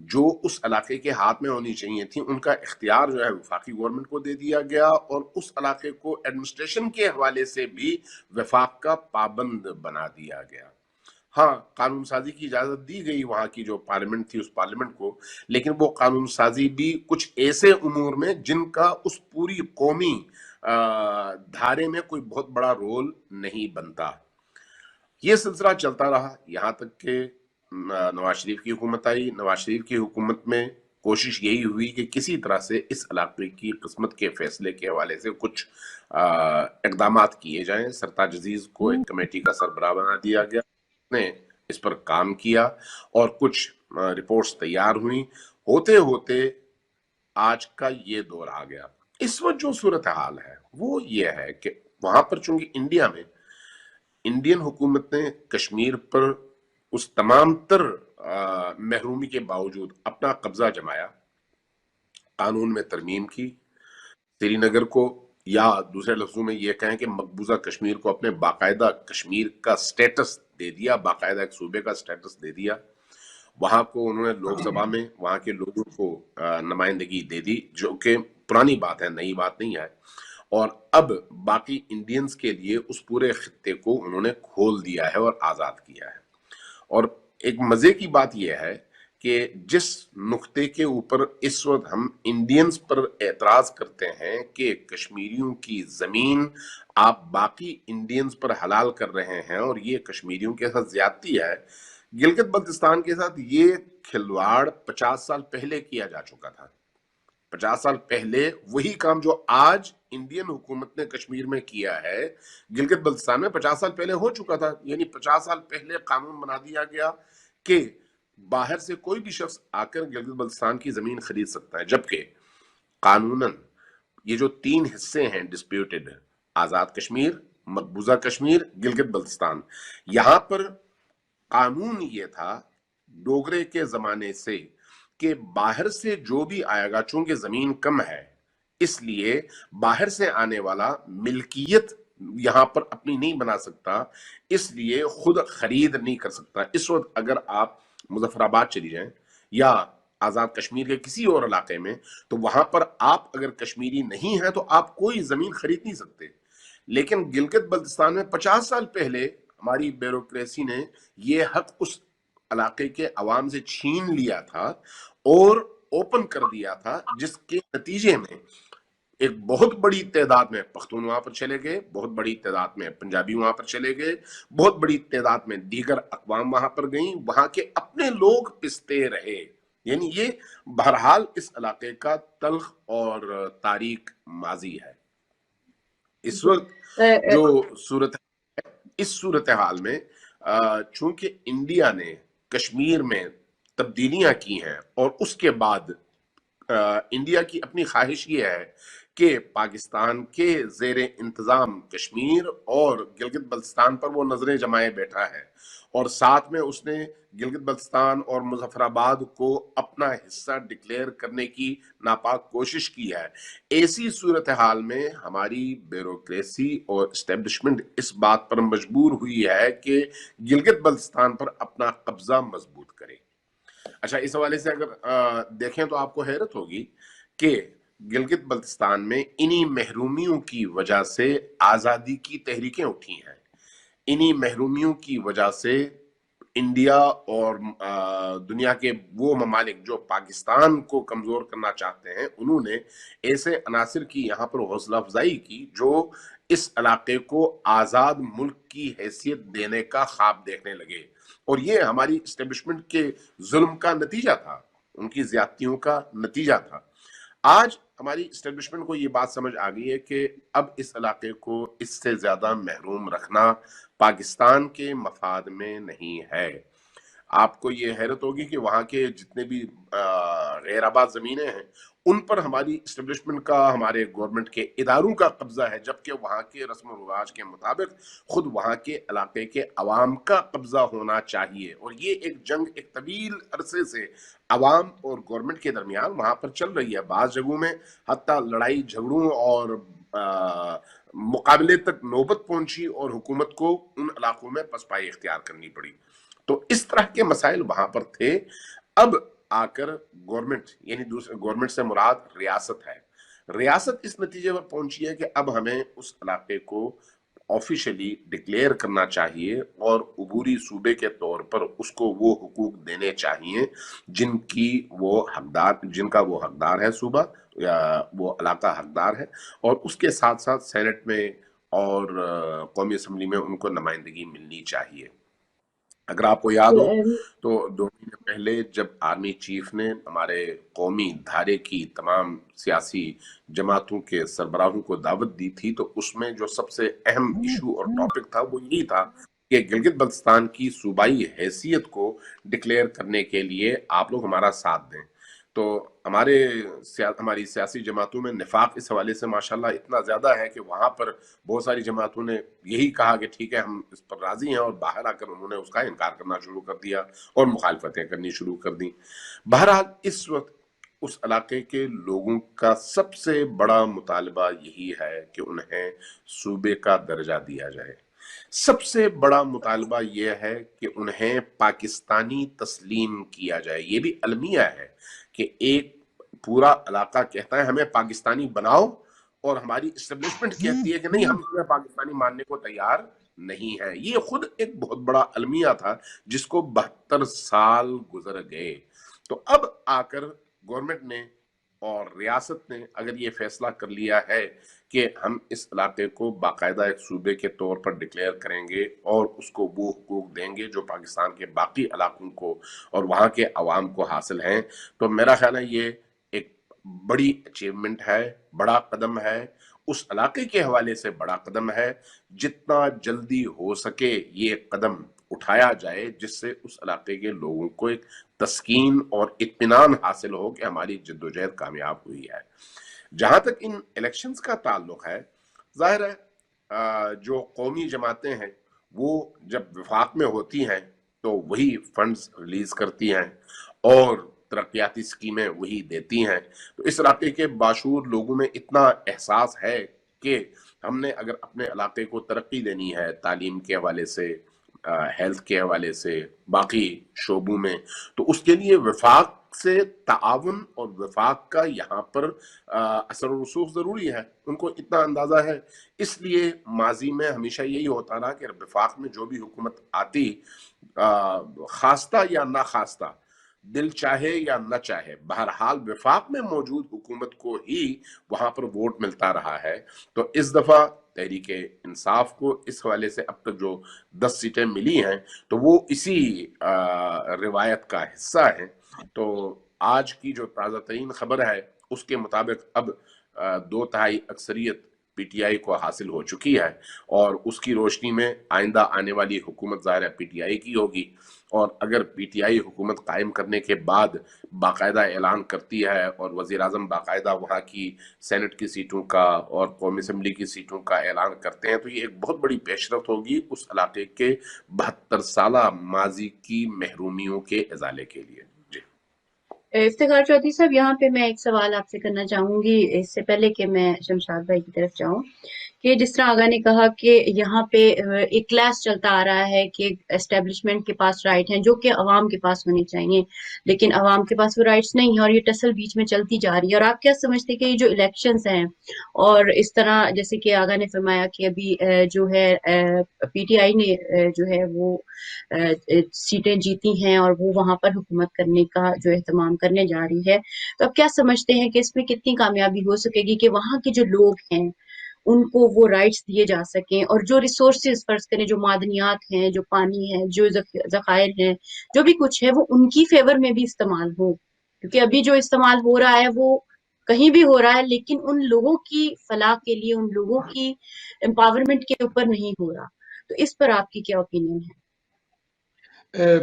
जो उस इलाके के हाथ में होनी चाहिए थी, उनका इख्तियार जो है वफाकी गवर्नमेंट को दे दिया गया और उस इलाके को एडमिनिस्ट्रेशन के हवाले से भी वफाक का पाबंद बना दिया गया। हाँ, कानून साजी की इजाजत दी गई वहां की जो पार्लियामेंट थी उस पार्लियामेंट को, लेकिन वो कानून साजी भी कुछ ऐसे उमूर में जिनका उस पूरी कौमी धारे में कोई बहुत बड़ा रोल नहीं बनता। ये सिलसिला चलता रहा यहाँ तक कि नवाज शरीफ की हुकूमत आई। नवाज शरीफ की हुकूमत में कोशिश यही हुई कि किसी तरह से इस इलाके की किस्मत के फैसले के हवाले से कुछ इकदाम किए जाएं। सरताज अजीज को एक कमेटी का सरबराह बना दिया गया, ने इस पर काम किया और कुछ रिपोर्ट्स तैयार हुई। होते होते आज का ये दौर आ गया। इस वक्त जो सूरत हाल है वो ये है कि वहां पर चूंकि इंडिया में इंडियन हुकूमत ने कश्मीर पर उस तमाम तर महरूमी के बावजूद अपना कब्जा जमाया, कानून में तरमीम की, श्रीनगर को या दूसरे लफ्जों में ये कहें कि मकबूजा कश्मीर को अपने बाकायदा कश्मीर का स्टेटस दे दिया, बाकायदा एक सूबे का स्टेटस दे दिया। वहां को उन्होंने लोकसभा में वहां के लोगों को नुमाइंदगी दे दी, जो कि पुरानी बात है, नई बात नहीं है। और अब बाकी इंडियंस के लिए उस पूरे खित्ते को उन्होंने खोल दिया है और आजाद किया है। और एक मजे की बात यह है कि जिस नुक्ते के ऊपर इस वक्त हम इंडियंस पर एतराज करते हैं कि कश्मीरियों की जमीन आप बाकी इंडियंस पर हलाल कर रहे हैं और ये कश्मीरियों के साथ ज्यादती है, गिलगित बल्तिस्तान के साथ ये खिलवाड़ 50 साल पहले किया जा चुका था। 50 साल पहले वही काम जो आज इंडियन हुकूमत ने कश्मीर में किया है, गिलगित बल्तिस्तान में 50 साल पहले हो चुका था। यानी 50 साल पहले कानून बना दिया गया कि बाहर से कोई भी शख्स आकर गिलगित बल्तिस्तान की जमीन खरीद सकता है, जबकि कानूनन ये जो 3 हिस्से हैं डिस्प्यूटेड, आजाद कश्मीर, मकबूजा कश्मीर, गिलगित बल्तिस्तान, यहां पर कानून ये था डोगरे के जमाने से कि बाहर से जो भी आएगा, चूंकि जमीन कम है इसलिए बाहर से आने वाला मिल्कियत यहां पर अपनी नहीं बना सकता, इसलिए खुद खरीद नहीं कर सकता। इस वक्त अगर आप मुजफ्फराबाद चली जाएं या आजाद कश्मीर के किसी और इलाके में, तो वहां पर आप अगर कश्मीरी नहीं है तो आप कोई जमीन खरीद नहीं सकते। लेकिन गिलगित बल्तिस्तान में 50 साल पहले हमारी ब्यूरोक्रेसी ने यह हक उस इलाके के अवाम से छीन लिया था और ओपन कर दिया था, जिसके नतीजे में एक बहुत बड़ी तादाद में पख्तून वहां पर चले गए, बहुत बड़ी तादाद में पंजाबी वहां पर चले गए, बहुत बड़ी तादाद में दीगर अक़वाम वहां पर गई, वहां के अपने लोग पिसते रहे। यानी ये बहरहाल इस इलाके का तल्ख और तारीख माजी है। इस वक्त जो सूरत हाल में चूंकि इंडिया ने कश्मीर में तब्दीलियां की हैं और उसके बाद इंडिया की अपनी ख्वाहिश ये है कि पाकिस्तान के जेर इंतजाम कश्मीर और गिलगित बल्तिस्तान पर वो नजरें जमाए बैठा है, और साथ में उसने गिलगित बल्तिस्तान और मुजफ्फराबाद को अपना हिस्सा डिक्लेयर करने की नापाक कोशिश की है। ऐसी सूरत हाल में हमारी ब्यूरोक्रेसी और एस्टेब्लिशमेंट इस बात पर मजबूर हुई है कि गिलगित बल्तिस्तान पर अपना कब्जा मजबूत करे। अच्छा, इस हवाले से अगर देखें तो आपको हैरत होगी कि गिलगित बल्तिस्तान में इन्हीं महरूमियों की वजह से आजादी की तहरीकें उठी हैं। इन्हीं महरूमियों की वजह से इंडिया और दुनिया के वो ममालिक जो पाकिस्तान को कमजोर करना चाहते हैं, उन्होंने ऐसे अनासिर की यहाँ पर हौसला अफजाई की जो इस इलाके को आजाद मुल्क की हैसियत देने का ख्वाब देखने लगे। और ये हमारी इस्टेब्लिशमेंट के जुल्म का नतीजा था, उनकी ज्यादतियों का नतीजा था। आज हमारी इस्टेब्लिशमेंट को ये बात समझ आ गई है कि अब इस इलाके को इससे ज्यादा महरूम रखना पाकिस्तान के मफाद में नहीं है। आपको ये हैरत होगी कि वहां के जितने भी गैर आबाद जमीनें हैं उन पर हमारी इस्टेब्लिशमेंट का, हमारे गवर्नमेंट के इदारों का कब्जा है, जबकि वहां के रस्म और रिवाज के मुताबिक खुद वहां के इलाके के अवाम का कब्जा होना चाहिए। और ये एक जंग एक तवील अरसे से अवाम और गवर्नमेंट के दरमियान वहां पर चल रही है। बाज़ जगहों में हत्ता लड़ाई झगड़ों और मुकाबले तक नौबत पहुंची और हुकूमत को उन इलाकों में पसपाई इख्तियार करनी पड़ी। तो इस तरह के मसाइल वहां पर थे। अब आकर गवर्नमेंट, यानी दूसरे गवर्नमेंट से मुराद रियासत है, रियासत इस नतीजे पर पहुंची है कि अब हमें उस इलाके को ऑफिशियली डिक्लेयर करना चाहिए और उबूरी सूबे के तौर पर उसको वो हुकूक देने चाहिए जिनका वो हकदार है, सूबा या वो इलाका हकदार है। और उसके साथ साथ सेनेट में और कौमी असम्बली में उनको नुमाइंदगी मिलनी चाहिए। अगर आपको याद हो तो 2 महीने पहले जब आर्मी चीफ ने हमारे कौमी धारे की तमाम सियासी जमातों के सरबराहों को दावत दी थी, तो उसमें जो सबसे अहम इशू और टॉपिक था वो यही था कि गिलगित बल्तिस्तान की सूबाई हैसियत को डिक्लेयर करने के लिए आप लोग हमारा साथ दें। तो हमारी सियासी जमातों में निफाक इस हवाले से माशाल्लाह इतना ज्यादा है कि वहां पर बहुत सारी जमातों ने यही कहा कि ठीक है, हम इस पर राजी हैं, और बाहर आकर उन्होंने उसका इनकार करना शुरू कर दिया और मुखालफतें करनी शुरू कर दी। बहरहाल इस वक्त उस इलाके के लोगों का सबसे बड़ा मुतालबा यही है कि उन्हें सूबे का दर्जा दिया जाए। सबसे बड़ा मुतालबा यह है कि उन्हें पाकिस्तानी तस्लीम किया जाए। ये भी अलमिया है कि एक पूरा इलाका कहता है हमें पाकिस्तानी बनाओ, और हमारी इस्टेब्लिशमेंट कहती है कि नहीं, हम तुम्हें पाकिस्तानी मानने को तैयार नहीं है। ये खुद एक बहुत बड़ा अलमिया था जिसको 72 साल गुजर गए। तो अब आकर गवर्नमेंट ने और रियासत ने अगर ये फैसला कर लिया है कि हम इस इलाके को बाकायदा एक सूबे के तौर पर डिक्लेयर करेंगे और उसको वो हुकूक देंगे जो पाकिस्तान के बाकी इलाकों को और वहाँ के अवाम को हासिल हैं, तो मेरा ख्याल है ये एक बड़ी अचीवमेंट है, बड़ा कदम है, उस इलाके के हवाले से बड़ा कदम है। जितना जल्दी हो सके ये कदम उठाया जाए जिससे उस इलाके के लोगों को एक तस्कीन और इत्मीनान हासिल हो कि हमारी जद्दोजहद कामयाब हुई है। जहां तक इन इलेक्शंस का ताल्लुक है, जाहिर है जो कौमी जमातें हैं वो जब वफाक में होती हैं तो वही फंड्स रिलीज करती हैं और तरक्याती स्कीमें वही देती हैं। तो इस इलाके के बाशूर लोगों में इतना एहसास है कि हमने अगर अपने इलाके को तरक्की देनी है तालीम के हवाले से, हेल्थ के हवाले से, बाकी शोबों में, तो उसके लिए वफाक से ताउन और वफाक का यहाँ पर असर और रसूख जरूरी है। उनको इतना अंदाजा है, इसलिए माजी में हमेशा यही होता रहा कि वफाक में जो भी हुकूमत आती, खास्ता या ना खास्ता, दिल चाहे या न चाहे, बहरहाल वफाक में मौजूद हुकूमत को ही वहां पर वोट मिलता रहा है। तो इस दफा तहरीक इंसाफ को इस हवाले से अब तक जो 10 सीटें मिली हैं तो वो इसी रिवायत का हिस्सा है। तो आज की जो ताज़ा तरीन खबर है उसके मुताबिक अब 2/3 अक्सरियत पीटीआई को हासिल हो चुकी है और उसकी रोशनी में आइंदा आने वाली हुकूमत ज़ाहिर है पीटीआई की होगी। और अगर पीटीआई हुकूमत कायम करने के बाद बाकायदा ऐलान करती है और वज़ीर आज़म बाकायदा वहाँ की सेनेट की सीटों का और कौमी असम्बली की सीटों का ऐलान करते हैं, तो ये एक बहुत बड़ी पेशरफ होगी उस इलाके के 72 साला माजी की महरूमियों के इजाले के लिए। इफ्तिखार चौधरी साहब, यहाँ पे मैं एक सवाल आपसे करना चाहूंगी इससे पहले कि मैं शमशाद भाई की तरफ जाऊं کہ جس طرح آغا نے کہا کہ یہاں پہ ایک کلاس چلتا آ رہا ہے کہ اسٹیبلشمنٹ کے پاس رائٹ ہیں جو کہ عوام کے پاس ہونے چاہیے، لیکن عوام کے پاس وہ رائٹس نہیں ہیں، اور یہ ٹسل بیچ میں چلتی جا رہی ہے۔ اور آپ کیا سمجھتے کہ یہ جو الیکشنز ہیں اور اس طرح جیسے کہ آغا نے فرمایا کہ ابھی جو ہے پی ٹی آئی نے جو ہے وہ سیٹیں جیتی ہیں اور وہ وہاں پر حکومت کرنے کا جو اہتمام کرنے جا رہی ہے، تو اب کیا سمجھتے ہیں کہ اس میں کتنی کامیابی ہو سکے گی کہ وہاں کے جو لوگ ہیں ان کو وہ رائٹس دیے جا سکیں، اور جو ریسورسز فرض کریں، جو معدنیات ہیں، جو پانی ہے، جو ذخائر ہیں، جو بھی کچھ ہے وہ ان کی فیور میں بھی استعمال ہو؟ کیونکہ ابھی جو استعمال ہو رہا ہے وہ کہیں بھی ہو رہا ہے، لیکن ان لوگوں کی فلاح کے لیے، ان لوگوں کی امپاورمنٹ کے اوپر نہیں ہو رہا۔ تو اس پر آپ کی کیا اوپینین ہے؟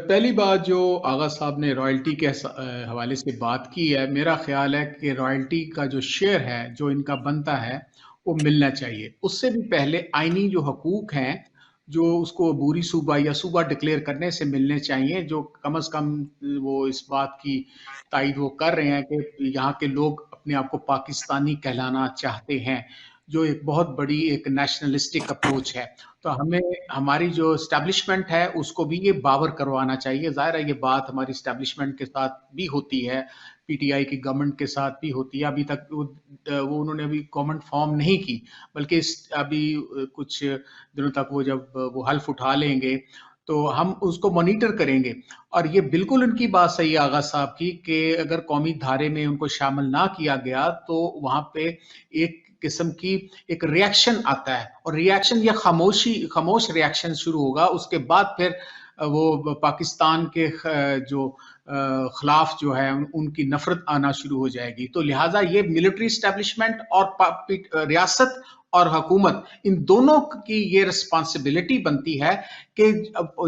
پہلی بات جو آغا صاحب نے رائلٹی کے حوالے سے بات کی ہے، میرا خیال ہے کہ رائلٹی کا جو شیئر ہے جو ان کا بنتا ہے وہ ملنا چاہیے۔ اس سے بھی پہلے آئینی جو حقوق ہیں جو اس کو عبوری صوبہ یا صوبہ ڈکلیئر کرنے سے ملنے چاہیے، جو کم از کم وہ اس بات کی تائید وہ کر رہے ہیں کہ یہاں کے لوگ اپنے آپ کو پاکستانی کہلانا چاہتے ہیں، جو ایک بہت بڑی ایک نیشنلسٹک اپروچ ہے۔ تو ہمیں ہماری جو اسٹیبلشمنٹ ہے اس کو بھی یہ باور کروانا چاہیے۔ ظاہر ہے یہ بات ہماری اسٹیبلشمنٹ کے ساتھ بھی ہوتی ہے، پی ٹی آئی کی گورنمنٹ کے ساتھ بھی ہوتی ہے۔ ابھی تک وہ انہوں نے ابھی گورنمنٹ فارم نہیں کی، بلکہ ابھی کچھ دنوں تک وہ جب وہ حلف اٹھا لیں گے تو ہم اس کو مانیٹر کریں گے۔ اور یہ بالکل ان کی بات صحیح ہے آغا صاحب کی کہ اگر قومی دھارے میں ان کو شامل نہ کیا گیا تو وہاں پہ ایک قسم کی ایک ریاکشن آتا ہے، اور ریاکشن یا خاموش ریاکشن شروع ہوگا۔ اس کے بعد پھر وہ پاکستان کے جو خلاف جو ہے ان کی نفرت آنا شروع ہو جائے گی۔ تو لہٰذا یہ ملٹری اسٹیبلشمنٹ اور ریاست اور حکومت، ان دونوں کی یہ رسپانسبلٹی بنتی ہے کہ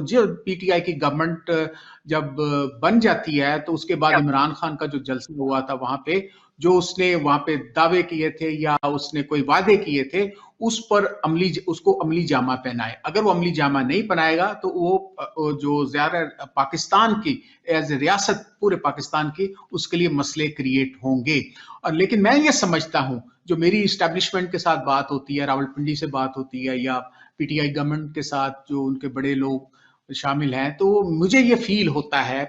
جو پی ٹی آئی کی گورنمنٹ جب بن جاتی ہے تو اس کے بعد عمران خان کا جو جلسہ ہوا تھا وہاں پہ جو اس نے وہاں پہ دعوے کیے تھے یا اس نے کوئی وعدے کیے تھے اس پر اس کو عملی جامہ پہنائے۔ اگر وہ عملی جامہ نہیں پہنائے گا تو وہ جو زیادہ پاکستان کی ایز اے ریاست پورے پاکستان کی اس کے لیے مسئلے کریٹ ہوں گے۔ اور لیکن میں یہ سمجھتا ہوں جو میری اسٹیبلشمنٹ کے ساتھ بات ہوتی ہے، راولپنڈی سے بات ہوتی ہے یا پی ٹی آئی گورنمنٹ کے ساتھ جو ان کے بڑے لوگ شامل ہیں، تو مجھے یہ فیل ہوتا ہے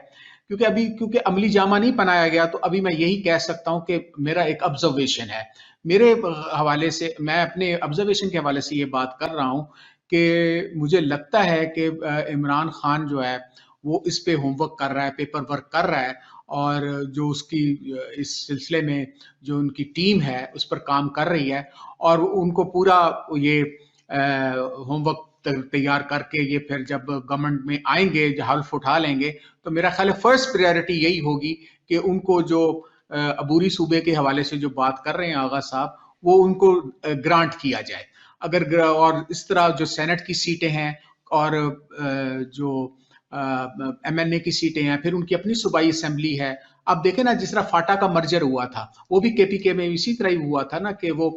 کیونکہ عملی جامہ نہیں پہنایا گیا، تو ابھی میں یہی کہہ سکتا ہوں کہ میرا ایک آبزرویشن ہے، میرے حوالے سے میں اپنے آبزرویشن کے حوالے سے یہ بات کر رہا ہوں کہ مجھے لگتا ہے کہ عمران خان جو ہے وہ اس پہ ہوم ورک کر رہا ہے، پیپر ورک کر رہا ہے، اور جو اس کی اس سلسلے میں جو ان کی ٹیم ہے اس پر کام کر رہی ہے، اور ان کو پورا یہ ہوم ورک تیار کر کے یہ پھر جب گورنمنٹ میں آئیں گے، حلف اٹھا لیں گے، تو میرا خیال ہے فرسٹ پریورٹی یہی ہوگی کہ ان کو جو عبوری صوبے کے حوالے سے جو بات کر رہے ہیں آغا صاحب، وہ ان کو گرانٹ کیا جائے۔ اور اس طرح جو سینٹ کی سیٹیں ہیں اور جو ایم این اے کی سیٹیں ہیں، پھر ان کی اپنی صوبائی اسمبلی ہے۔ آپ دیکھیں نا جس طرح فاٹا کا مرجر ہوا تھا، وہ بھی کے پی کے میں اسی طرح ہی ہوا تھا نا، کہ وہ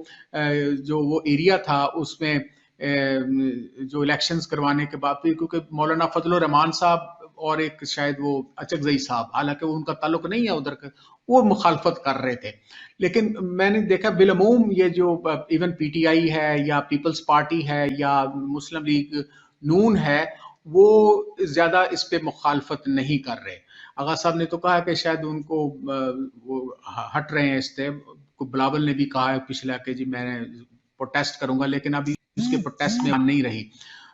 جو وہ ایریا تھا اس میں جو الیکشنز کروانے کے بعد، کیونکہ مولانا فضل الرحمان صاحب اور ایک شاید وہ اچکزئی صاحب، حالانکہ ان کا تعلق نہیں ہے ادھر کا، وہ مخالفت کر رہے تھے۔ لیکن میں نے دیکھا بالعموم یہ جو ایون پی ٹی آئی ہے یا پیپلز پارٹی ہے یا مسلم لیگ نون ہے، وہ زیادہ اس پہ مخالفت نہیں کر رہے۔ آغا صاحب نے تو کہا کہ شاید ان کو وہ ہٹ رہے ہیں اس سے، بلاول نے بھی کہا ہے پچھلا کہ جی میں پروٹیسٹ کروں گا، لیکن ابھی اس کے پروٹیسٹ میں نہیں رہی۔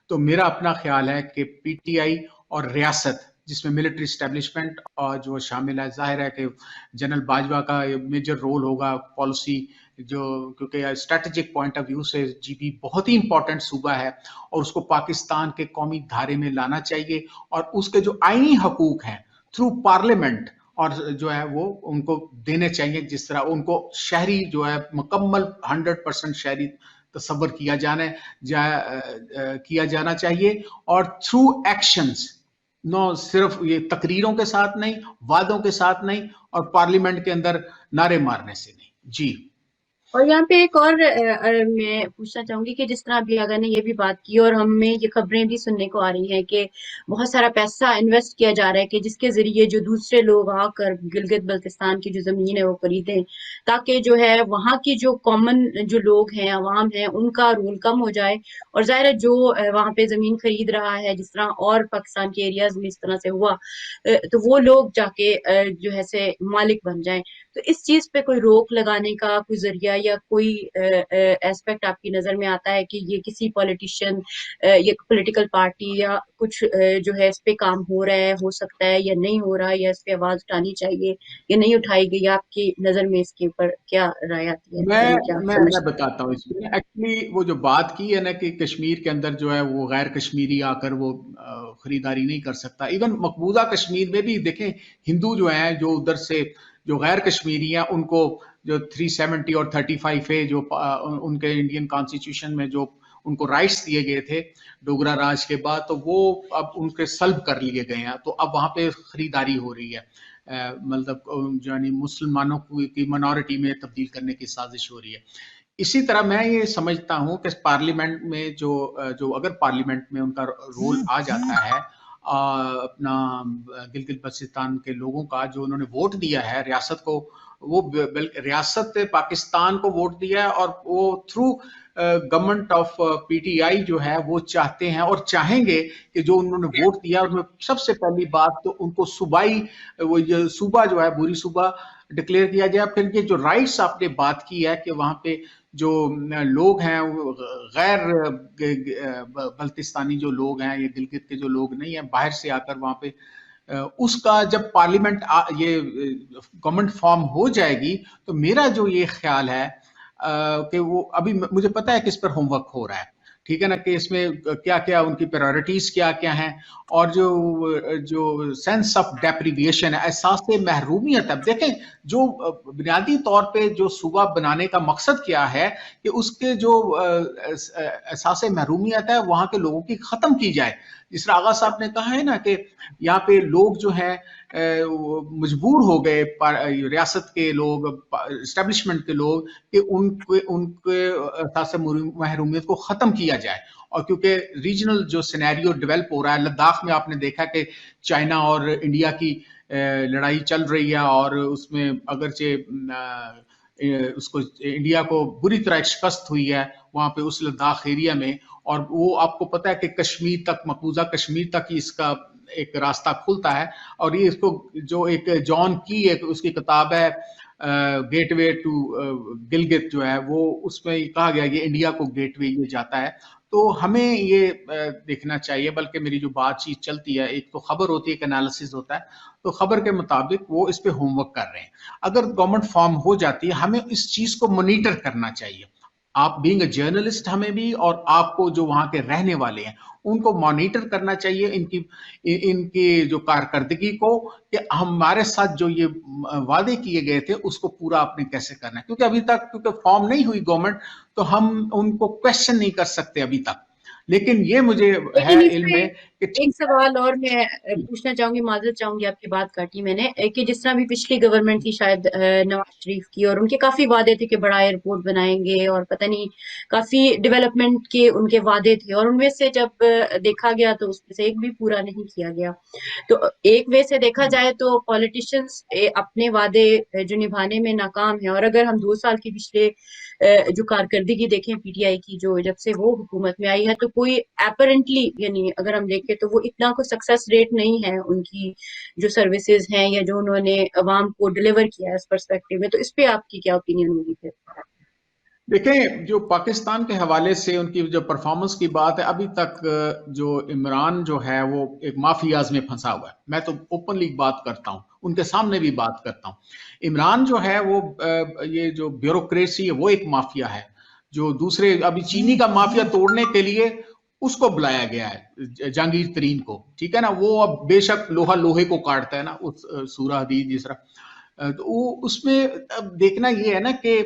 تو میرا اپنا خیال ہے کہ پی ٹی آئی اور ریاست جس میں ملٹری اسٹیبلشمنٹ اور جو شامل ہے، ظاہر ہے کہ جنرل باجوہ کا میجر رول ہوگا پالیسی، جو کیونکہ اسٹریٹجک پوائنٹ آف ویو سے جی بی بہت ہی امپورٹنٹ صوبہ ہے اور اس کو پاکستان کے قومی دھارے میں لانا چاہیے، اور اس کے جو آئینی حقوق ہیں تھرو پارلیمنٹ اور جو ہے وہ ان کو دینے چاہیے، جس طرح ان کو شہری جو ہے مکمل 100% شہری تصور کیا جانا چاہیے، اور تھرو ایکشنز، نو صرف یہ تقریروں کے ساتھ نہیں، وعدوں کے ساتھ نہیں، اور پارلیمنٹ کے اندر نعرے مارنے سے نہیں۔ جی اور یہاں پہ ایک اور میں پوچھنا چاہوں گی کہ جس طرح ابھی آگا نے یہ بھی بات کی اور ہمیں یہ خبریں بھی سننے کو آ رہی ہیں کہ بہت سارا پیسہ انویسٹ کیا جا رہا ہے کہ جس کے ذریعے جو دوسرے لوگ آ کر گلگت بلتستان کی جو زمین ہے وہ خریدیں تاکہ جو ہے وہاں کی جو کامن جو لوگ ہیں عوام ہیں ان کا رول کم ہو جائے، اور ظاہر ہے جو وہاں پہ زمین خرید رہا ہے جس طرح اور پاکستان کے ایریاز میں اس طرح سے ہوا تو وہ لوگ جا کے جو ہے سے مالک بن جائیں. تو اس چیز پہ کوئی روک لگانے کا کوئی ذریعہ یا کوئی ایسپیکٹ آپ کی نظر میں آتا ہے کہ یہ کسی پولیٹیشین یا پولیٹیکل پارٹی یا کچھ جو ہے اس پہ کام ہو رہا ہے، ہو سکتا ہے یا نہیں ہو رہا، یا اس پہ آواز اٹھانی چاہیے یا نہیں اٹھائی گئی؟ آپ کی نظر میں اس کے اوپر کیا رائے آتی ہے، یعنی کیا میں سمجھتے بتاتا ہوں اس میں ایکچولی وہ جو بات کی ہے نا کہ کشمیر کے اندر جو ہے وہ غیر کشمیری آ کر وہ خریداری نہیں کر سکتا. ایون مقبوضہ کشمیر میں بھی دیکھیں ہندو جو ہیں جو ادھر سے جو غیر کشمیری ہیں ان کو جو 370 اور 35A جو ان کے انڈین کانسٹیٹیوشن میں جو ان کو رائٹس دیے گئے تھے ڈوگرا راج کے بعد تو وہ اب ان کے سلب کر لیے گئے ہیں. تو اب وہاں پہ خریداری ہو رہی ہے، مطلب یعنی مسلمانوں کی منورٹی میں تبدیل کرنے کی سازش ہو رہی ہے. اسی طرح میں یہ سمجھتا ہوں کہ پارلیمنٹ میں جو اگر پارلیمنٹ میں ان کا رول آ جاتا ہے اپنا گلگت بلتستان کے لوگوں کا جو انہوں نے ووٹ دیا ہے ریاست کو، وہ ریاست پاکستان کو ووٹ دیا ہے اور وہ through government of P T I جو ہے وہ چاہتے ہیں اور چاہیں گے کہ جو انہوں نے ووٹ دیا اس میں سب سے پہلی بات تو ان کو صوبائی وہ صوبہ جو ہے بوری صوبہ ڈکلیئر کیا جائے. پھر یہ جو رائٹس آپ نے بات کی ہے کہ وہاں پہ جو لوگ ہیں غیر بلتستانی جو لوگ ہیں یہ گلگت کے جو لوگ نہیں ہیں باہر سے آ کر وہاں پہ اس کا جب پارلیمنٹ یہ گورنمنٹ فارم ہو جائے گی تو میرا جو یہ خیال ہے کہ وہ ابھی مجھے پتا ہے کہ اس پر ہوم ورک ہو رہا ہے، ٹھیک ہے نا، کہ اس میں کیا کیا ان کی پرائورٹیز کیا کیا ہیں اور جو سینس آف ڈیپریویشن ہے، احساس محرومیت ہے. دیکھیں جو بنیادی طور پہ جو صوبہ بنانے کا مقصد کیا ہے کہ اس کے جو احساس محرومیت ہے وہاں کے لوگوں کی ختم کی جائے. جس طرح آغا صاحب نے کہا ہے نا کہ یہاں پہ لوگ جو ہیں مجبور ہو گئے ریاست کے لوگ اسٹیبلشمنٹ کے لوگ کہ ان کے احساس محرومیت کو ختم کیا جائے. اور کیونکہ ریجنل جو سینیریو ڈیولپ ہو رہا ہے لداخ میں آپ نے دیکھا کہ چائنا اور انڈیا کی لڑائی چل رہی ہے اور اس میں اگرچہ اس کو انڈیا کو بری طرح شکست ہوئی ہے وہاں پہ اس لداخ ایریا میں، اور وہ آپ کو پتا ہے کہ کشمیر تک مقبوضہ کشمیر تک اس کا ایک راستہ کھلتا ہے. اور یہ اس کو جو ایک جان کی ایک اس کی کتاب ہے گیٹ وے ٹو گلگت جو ہے وہ اس میں کہا گیا کہ انڈیا کو گیٹ وے یہ جاتا ہے. تو ہمیں یہ دیکھنا چاہیے، بلکہ میری جو بات چیت چلتی ہے ایک تو خبر ہوتی ہے ایک انالیسس ہوتا ہے، تو خبر کے مطابق وہ اس پہ ہوم ورک کر رہے ہیں. اگر گورنمنٹ فارم ہو جاتی ہے ہمیں اس چیز کو مانیٹر کرنا چاہیے، آپ بینگ اے جرنلسٹ ہمیں بھی اور آپ کو جو وہاں کے رہنے والے ہیں ان کو مانیٹر کرنا چاہیے ان کی جو کارکردگی کو کہ ہمارے ساتھ جو یہ وعدے کیے گئے تھے اس کو پورا آپ نے کیسے کرنا ہے. کیونکہ ابھی تک کیونکہ فارم نہیں ہوئی گورنمنٹ تو ہم ان کو کویشچن نہیں کر سکتے ابھی تک. لیکن یہ مجھے ہے علم میں کہ ایک سوال اور میں پوچھنا چاہوں گی، معذرت چاہوں گی آپ کی بات کاٹی میں نے، کہ جس طرح بھی پچھلی گورنمنٹ تھی شاید نواز شریف کی، اور ان کے کافی وعدے تھے کہ بڑا ایئرپورٹ بنائیں گے اور پتہ نہیں کافی ڈیولپمنٹ کے ان کے وعدے تھے، اور ان میں سے جب دیکھا گیا تو اس میں سے ایک بھی پورا نہیں کیا گیا. تو ایک وے سے دیکھا جائے تو پولیٹیشینز اپنے وعدے جو نبھانے میں ناکام ہیں، اور اگر ہم 2 سال کی پچھلے جو کارکردگی دیکھیں پی ٹی آئی کی جو جب سے وہ حکومت میں آئی ہے تو کوئی اپیرنٹلی یعنی اگر ہم دیکھیں تو وہ اتنا کوئی سکسیس ریٹ نہیں ہے ان کی جو سروسز ہیں یا جو انہوں نے عوام کو ڈیلیور کیا ہے اس پرسپیکٹو میں. تو اس پہ آپ کی کیا اوپینین ہوگی پھر؟ دیکھیں جو پاکستان کے حوالے سے ان کی جو پرفارمنس کی بات ہے، ابھی تک جو عمران جو ہے وہ ایک مافیاز میں پھنسا ہوا ہے. میں تو اوپنلی بات کرتا ہوں، ان کے سامنے بھی بات کرتا ہوں. عمران جو ہے وہ یہ جو بیوروکریسی ہے وہ ایک مافیا ہے، جو دوسرے ابھی چینی کا مافیا توڑنے کے لیے اس کو بلایا گیا ہے جہانگیر ترین کو، ٹھیک ہے نا. وہ اب بے شک لوہا لوہے کو کاٹتا ہے نا، اس سورہ حدید جس طرح. تو وہ اس میں اب دیکھنا یہ ہے نا کہ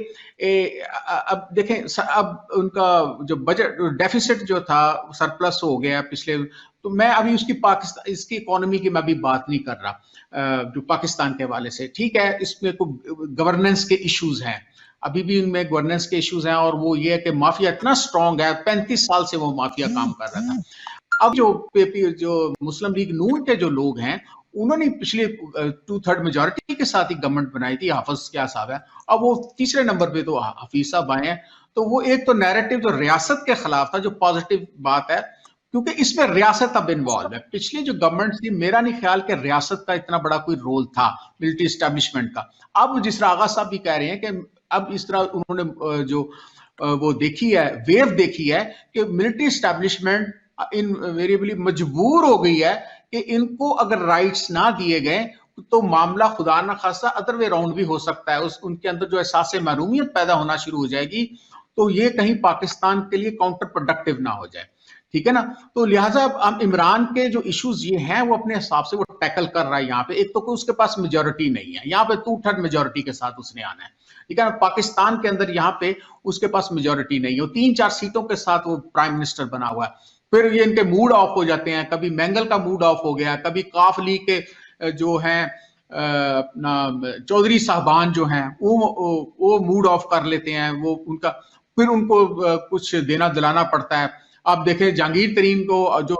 اب دیکھیں اب ان کا جو بجٹ ڈیفیسٹ جو تھا سرپلس ہو گیا پچھلے، تو میں ابھی اس کی اکانومی کی میں ابھی بات نہیں کر رہا جو پاکستان کے حوالے سے. ٹھیک ہے اس میں کوئی گورننس کے ایشوز ہیں، ابھی بھی ان میں گورننس کے ایشوز ہیں، اور وہ یہ ہے کہ مافیا اتنا اسٹرانگ ہے، 35 سال سے وہ مافیا کام کر رہا تھا۔ اب جو مسلم لیگ نون کے جو لوگ ہیں، انہوں نے پچھلے 2/3 میجورٹی کے ساتھ ہی گورنمنٹ بنائی تھی، حافظ کیا صاحب ہے، اب وہ تیسرے نمبر پہ تو حفیظ صاحب آئے ہیں۔ تو وہ ایک تو نیریٹو جو ریاست کے خلاف تھا، جو پازیٹیو بات ہے، کیونکہ اس میں ریاست اب انوالو ہے۔ پچھلی جو گورنمنٹ تھی، میرا نہیں خیال کہ ریاست کا اتنا بڑا کوئی رول تھا ملٹری اسٹیبلشمنٹ کا۔ اب جس طرح آغا صاحب بھی کہہ رہے ہیں کہ اب اس طرح انہوں نے جو وہ دیکھی ہے، ویو دیکھی ہے کہ ملٹری اسٹیبلشمنٹ انویریبلی مجبور ہو گئی ہے کہ ان کو اگر رائٹس نہ دیے گئے تو معاملہ خدا نہ خاصہ ادر وے راؤنڈ بھی ہو سکتا ہے، ان کے اندر جو احساس محرومیت پیدا ہونا شروع ہو جائے گی، تو یہ کہیں پاکستان کے لیے کاؤنٹر پروڈکٹیو نہ ہو جائے، ٹھیک ہے نا۔ تو لہٰذا عمران کے جو ایشوز یہ ہیں وہ اپنے حساب سے وہ ٹیکل کر رہا ہے یہاں پہ۔ ایک تو کہ اس کے پاس میجورٹی نہیں ہے، یہاں پہ 2/3 میجورٹی کے ساتھ اس نے آنا ہے، ٹھیک ہے نا۔ پاکستان کے اندر یہاں پہ اس کے پاس میجورٹی نہیں ہے، 3-4 سیٹوں کے ساتھ وہ پرائم منسٹر بنا ہوا ہے۔ پھر یہ ان کے موڈ آف ہو جاتے ہیں، کبھی مینگل کا موڈ آف ہو گیا، کبھی کاف لیگ کے جو ہیں اپنا چودھری صاحبان جو ہیں وہ موڈ آف کر لیتے ہیں، وہ ان کا پھر ان کو کچھ دینا دلانا پڑتا ہے۔ آپ دیکھیں جہانگیر ترین کو جو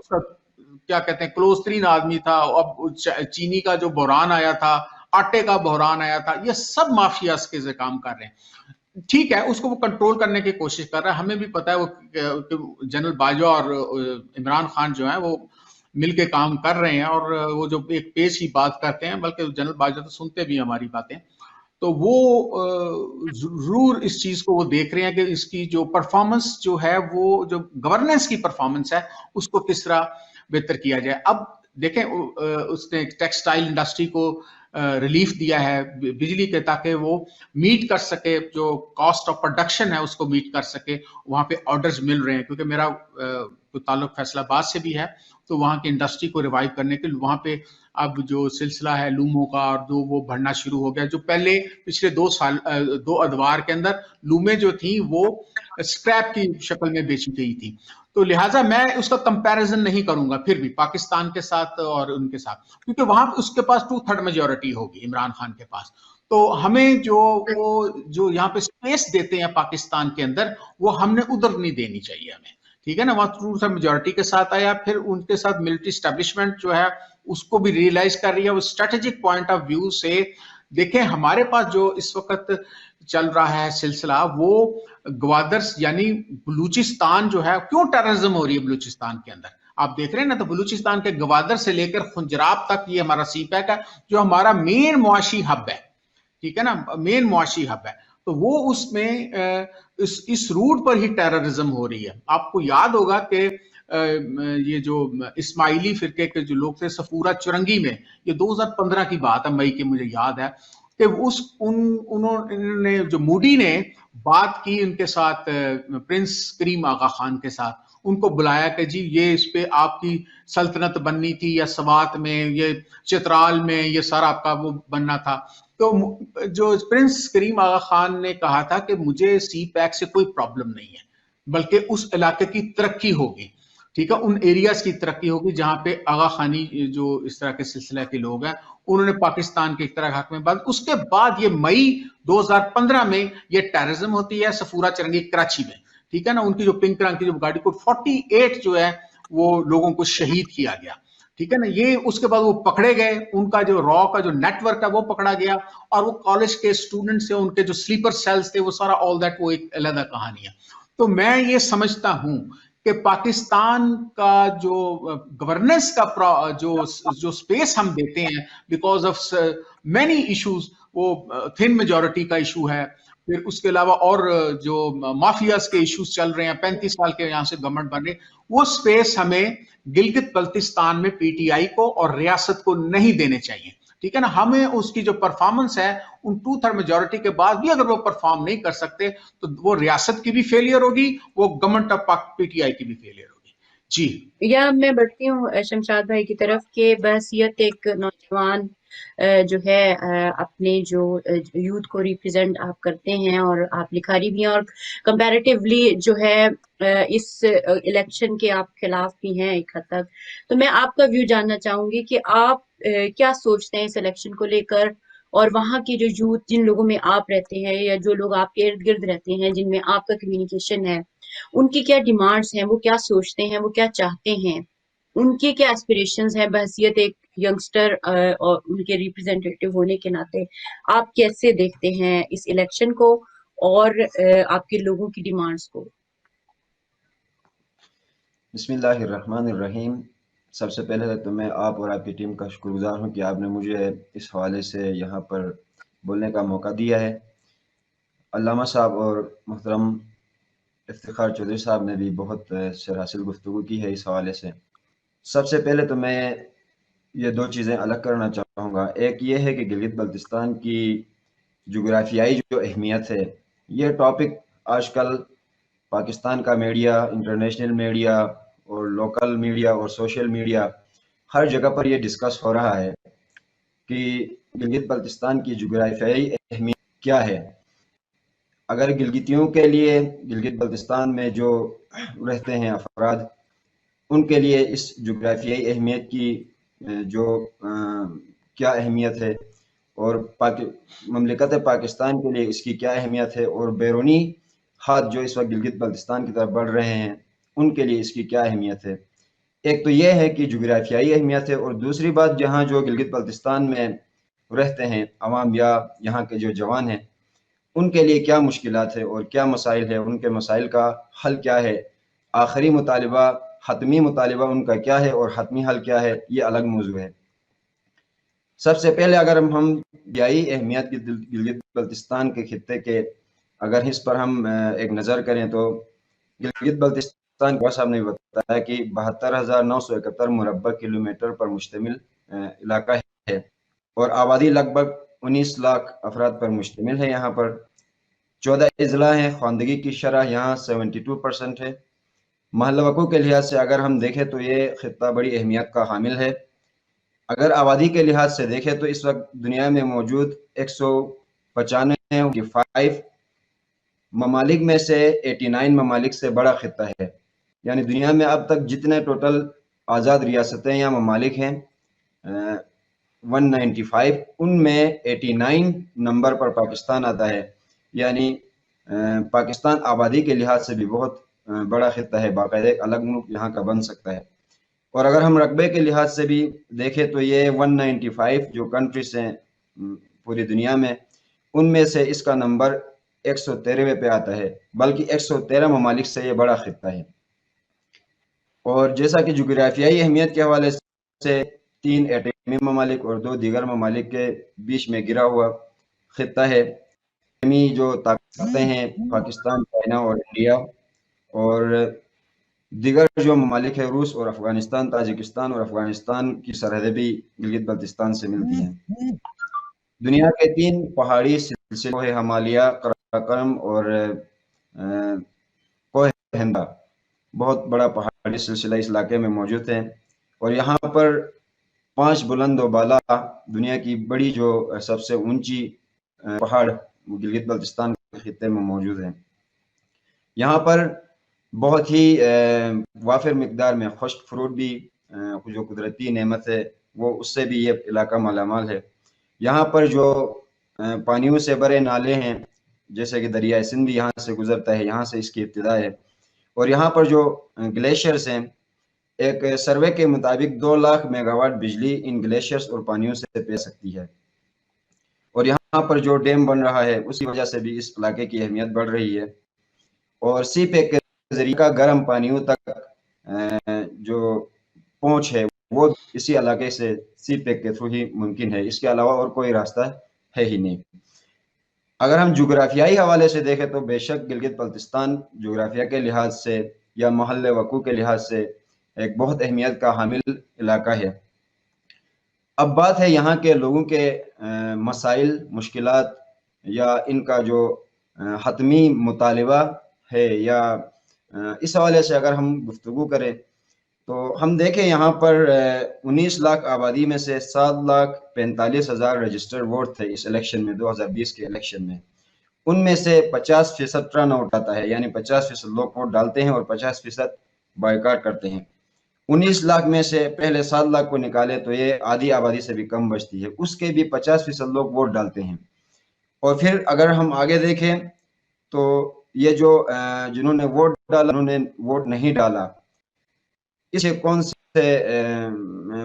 کیا کہتے ہیں کلوز ترین آدمی تھا، اب چینی کا جو بحران آیا تھا، آٹے کا بحران آیا تھا، یہ سب مافیاز کے سے کام کر رہے ہیں، ٹھیک ہے۔ اس کو وہ کنٹرول کرنے کی کوشش کر رہا ہے، ہمیں بھی پتا ہے وہ جنرل باجوہ اور عمران خان جو ہیں وہ مل کے کام کر رہے ہیں، اور وہ جو ایک پیج کی بات کرتے ہیں، بلکہ جنرل باجوہ تو سنتے بھی ہماری باتیں، تو وہ ضرور اس چیز کو وہ دیکھ رہے ہیں کہ اس کی جو پرفارمنس جو ہے، وہ جو گورننس کی پرفارمنس ہے، اس کو کس طرح بہتر کیا جائے۔ اب دیکھیں اس نے ٹیکسٹائل انڈسٹری کو ریلیف دیا ہے بجلی کے، تاکہ وہ میٹ کر سکے، جو کاسٹ آف پروڈکشن ہے اس کو میٹ کر سکے۔ وہاں پہ آرڈرز مل رہے ہیں، کیونکہ میرا تعلق فیصل آباد سے بھی ہے، تو وہاں کی انڈسٹری کو ریوائیو کرنے کے وہاں پہ اب جو سلسلہ ہے لوموں کا، اور جو وہ بڑھنا شروع ہو گیا، جو پہلے پچھلے 2 ادوار کے اندر لومیں جو تھیں وہ اسکریپ کی شکل میں بیچی گئی تھی۔ تو لہٰذا میں اس کا کمپیریزن نہیں کروں گا پھر بھی پاکستان کے ساتھ اور ان کے ساتھ، کیونکہ وہاں اس کے پاس 2/3 میجورٹی ہوگی عمران خان کے پاس۔ تو ہمیں جو یہاں پہ سپیس دیتے ہیں پاکستان کے اندر، وہ ہم نے ادھر نہیں دینی چاہیے ہمیں، ٹھیک ہے نا۔ وہاں 2/3 میجورٹی کے ساتھ آیا، پھر ان کے ساتھ ملٹری اسٹیبلشمنٹ جو ہے اس کو بھی ریئلائز کر رہی ہے۔ وہ اسٹریٹجک پوائنٹ آف ویو سے دیکھیں، ہمارے پاس جو اس وقت چل رہا ہے سلسلہ، وہ گوادر یعنی بلوچستان جو ہے، کیوں ٹیررزم ہو رہی ہے بلوچستان کے اندر آپ دیکھ رہے ہیں نا، تو بلوچستان کے گوادر سے لے کر خنجراب تک یہ ہمارا سی پیک ہے، جو ہمارا مین معاشی ہب ہے، ٹھیک ہے نا، مین معاشی ہب ہے۔ تو وہ اس میں اس روٹ پر ہی ٹیررزم ہو رہی ہے۔ آپ کو یاد ہوگا کہ یہ جو اسماعیلی فرقے کے جو لوگ تھے صفورہ چرنگی میں، یہ 2015 کی بات ہے، مئی کی مجھے یاد ہے، کہ انہوں نے جو موڈی نے بات کی ان کے ساتھ، پرنس کریم آغا خان کے ساتھ، ان کو بلایا کہ جی یہ اس پہ آپ کی سلطنت بننی تھی، یا سوات میں، یہ چترال میں، یہ سارا آپ کا وہ بننا تھا۔ تو جو پرنس کریم آغا خان نے کہا تھا کہ مجھے سی پیک سے کوئی پرابلم نہیں ہے، بلکہ اس علاقے کی ترقی ہوگی، ٹھیک ہے، ان ایریاز کی ترقی ہوگی جہاں پہ آغا خانی جو اس طرح کے سلسلہ کے لوگ ہیں، انہوں نے پاکستان کے ایک طرح حق میں بات۔ اس کے بعد یہ مئی 2015 میں یہ ٹیررزم ہوتی ہے صفورہ چرنگی کراچی میں، ٹھیک ہے نا۔ ان کی جو پنک رنگ کی جو گاڑی کو 48 جو ہے وہ لوگوں کو شہید کیا گیا، ٹھیک ہے نا۔ یہ اس کے بعد وہ پکڑے گئے، ان کا جو را کا جو نیٹ ورک ہے وہ پکڑا گیا، اور وہ کالج کے اسٹوڈنٹس سے ان کے جو سلیپر سیلز تھے، وہ سارا آل دیٹ وہ ایک علیحدہ کہانی ہے۔ تو میں یہ سمجھتا ہوں کہ پاکستان کا جو گورننس کا جو سپیس ہم دیتے ہیں بیکاز آف مینی ایشوز، وہ تھن میجورٹی کا ایشو ہے، پھر اس کے علاوہ اور جو مافیاز کے ایشوز چل رہے ہیں، 35 سال کے یہاں سے گورنمنٹ بن رہے، وہ سپیس ہمیں گلگت بلتستان میں پی ٹی آئی کو اور ریاست کو نہیں دینے چاہیے، ٹھیک ہے نا۔ ہمیں اس کی جو پرفارمنس ہے، ان 2/3 میجورٹی کے بعد بھی اگر وہ پرفارم نہیں کر سکتے تو وہ ریاست کی بھی فیلئر ہوگی، وہ government of P T I کی بھی فیلئر ہوگی۔ جی یا میں بڑھتی ہوں شمشاد بھائی کی طرف کہ بحیثیت ایک نوجوان جو ہے اپنے جو یوتھ کو ریپرزینٹ آپ کرتے ہیں، اور آپ لکھاری بھی ہیں، اور کمپیریٹیولی جو ہے اس الیکشن کے آپ خلاف بھی ہیں ایک حد تک، تو میں آپ کا ویو جاننا چاہوں گی کہ آپ کیا سوچتے ہیں اس الیکشن کو لے کر، اور وہاں کی جو یوتھ جن لوگوں میں آپ رہتے ہیں یا جو لوگ آپ کے ارد گرد رہتے ہیں جن میں آپ کا کمیونیکیشن ہے، ان کی کیا ڈیمانڈس ہیں، وہ کیا سوچتے ہیں، وہ کیا چاہتے ہیں، ان کی کیا اسپریشنز ہیں بحیثیت ایک ینگسٹر اور ان کے ریپرزینٹیٹیو ہونے کے ناطے آپ کیسے دیکھتے ہیں اس الیکشن کو اور آپ کے لوگوں کی ڈیمانڈس کو؟ بسم اللہ الرحمن الرحیم۔ سب سے پہلے تو میں آپ اور آپ کی ٹیم کا شکر گزار ہوں کہ آپ نے مجھے اس حوالے سے یہاں پر بولنے کا موقع دیا ہے۔ علامہ صاحب اور محترم افتخار چودھری صاحب نے بھی بہت سرحاصل گفتگو کی ہے اس حوالے سے۔ سب سے پہلے تو میں یہ دو چیزیں الگ کرنا چاہوں گا۔ ایک یہ ہے کہ گلگت بلتستان کی جغرافیائی جو اہمیت ہے، یہ ٹاپک آج کل پاکستان کا میڈیا، انٹرنیشنل میڈیا اور لوکل میڈیا اور سوشل میڈیا ہر جگہ پر یہ ڈسکس ہو رہا ہے کہ گلگت بلتستان کی جغرافیائی اہمیت کیا ہے۔ اگر گلگتیوں کے لیے گلگت بلتستان میں جو رہتے ہیں افراد، ان کے لیے اس جغرافیائی اہمیت کی جو کیا اہمیت ہے اور مملکت پاکستان کے لیے اس کی کیا اہمیت ہے، اور بیرونی ہاتھ جو اس وقت گلگت بلتستان کی طرف بڑھ رہے ہیں ان کے لیے اس کی کیا اہمیت ہے۔ ایک تو یہ ہے کہ جغرافیائی اہمیت ہے، اور دوسری بات جہاں جو گلگت بلتستان میں رہتے ہیں عوام یا یہاں کے جو جوان ہیں، ان کے لیے کیا مشکلات ہے اور کیا مسائل ہے، ان کے مسائل کا حل کیا ہے، آخری مطالبہ حتمی مطالبہ ان کا کیا ہے اور حتمی حل کیا ہے، یہ الگ موضوع ہے۔ سب سے پہلے اگر ہم بیائی اہمیت کی گلگت بلتستان کے خطے کے اگر اس پر ہم ایک نظر کریں تو گلگت بلتستان صاحب نے بتایا کہ 72,971 مربع کلومیٹر پر مشتمل علاقہ ہے، اور آبادی لگ بھگ 19 لاکھ افراد پر مشتمل ہے۔ یہاں پر 14 اضلاع ہیں، خواندگی کی شرح یہاں 72% ہے۔ محل وقوع کے لحاظ سے اگر ہم دیکھیں تو یہ خطہ بڑی اہمیت کا حامل ہے۔ اگر آبادی کے لحاظ سے دیکھیں تو اس وقت دنیا میں موجود 195 ممالک میں سے 89 ممالک سے بڑا خطہ ہے، یعنی دنیا میں اب تک جتنے ٹوٹل آزاد ریاستیں یا ممالک ہیں 195، ان میں 89 نمبر پر پاکستان آتا ہے، یعنی پاکستان آبادی کے لحاظ سے بھی بہت بڑا خطہ ہے، باقاعدہ ایک الگ ملک یہاں کا بن سکتا ہے۔ اور اگر ہم رقبے کے لحاظ سے بھی دیکھیں تو یہ 195 جو کنٹریز ہیں پوری دنیا میں، ان میں سے اس کا نمبر 113 پہ آتا ہے، بلکہ 113 ممالک سے یہ بڑا خطہ ہے۔ اور جیسا کہ جغرافیائی اہمیت کے حوالے سے 3 ایٹمی ممالک اور 2 دیگر ممالک کے بیچ میں گرا ہوا خطہ ہے۔ ایٹمی جو طاقتیں ہیں پاکستان، چائنا اور انڈیا، اور دیگر جو ممالک ہیں روس اور افغانستان، تاجکستان اور افغانستان کی سرحدیں بھی گلگت بلتستان سے ملتی ہیں۔ دنیا کے 3 پہاڑی سلسلے ہیں، ہمالیہ، قراقرم اور کوہ ہندا، بہت بڑا پہاڑی سلسلہ اس علاقے میں موجود ہے، اور یہاں پر 5 بلند و بالا دنیا کی بڑی جو سب سے اونچی پہاڑ گلگت بلتستان کے خطے میں موجود ہیں۔ یہاں پر بہت ہی وافر مقدار میں خشک فروٹ بھی جو قدرتی نعمت ہے وہ اس سے بھی یہ علاقہ مالا مال ہے۔ یہاں پر جو پانیوں سے بھرے نالے ہیں، جیسے کہ دریائے سندھ بھی یہاں سے گزرتا ہے، یہاں سے اس کی ابتدا ہے، اور یہاں پر جو گلیشیئرز ہیں، ایک سروے کے مطابق 2 لاکھ میگا واٹ بجلی ان گلیشیئرز اور پانیوں سے دے سکتی ہے، اور یہاں پر جو ڈیم بن رہا ہے اسی وجہ سے بھی اس علاقے کی اہمیت بڑھ رہی ہے۔ اور سی پیک کے ذریعے کا گرم پانیوں تک جو پہنچ ہے وہ اسی علاقے سے سی پیک کے تھرو ہی ممکن ہے، اس کے علاوہ اور کوئی راستہ ہے ہی نہیں۔ اگر ہم جغرافیائی حوالے سے دیکھیں تو بے شک گلگت بلتستان جغرافیہ کے لحاظ سے یا محل وقوع کے لحاظ سے ایک بہت اہمیت کا حامل علاقہ ہے۔ اب بات ہے یہاں کے لوگوں کے مسائل، مشکلات یا ان کا جو حتمی مطالبہ ہے، یا اس حوالے سے اگر ہم گفتگو کریں تو ہم دیکھیں یہاں پر 19 لاکھ آبادی میں سے 7,45,000 رجسٹر ووٹ تھے اس الیکشن میں، 2020 کے الیکشن میں۔ ان میں سے 50% ٹرن آؤٹ آتا ہے، یعنی 50% لوگ ووٹ ڈالتے ہیں اور 50% بائیکاٹ کرتے ہیں۔ 19 लाख में से पहले 7 लाख को निकाले तो ये आधी आबादी से भी कम बचती है। उसके भी 50% लोग वोट डालते हैं। और फिर अगर हम आगे देखें तो ये जो जिन्होंने वोट डाला, उन्होंने वोट नहीं डाला, इससे कौन से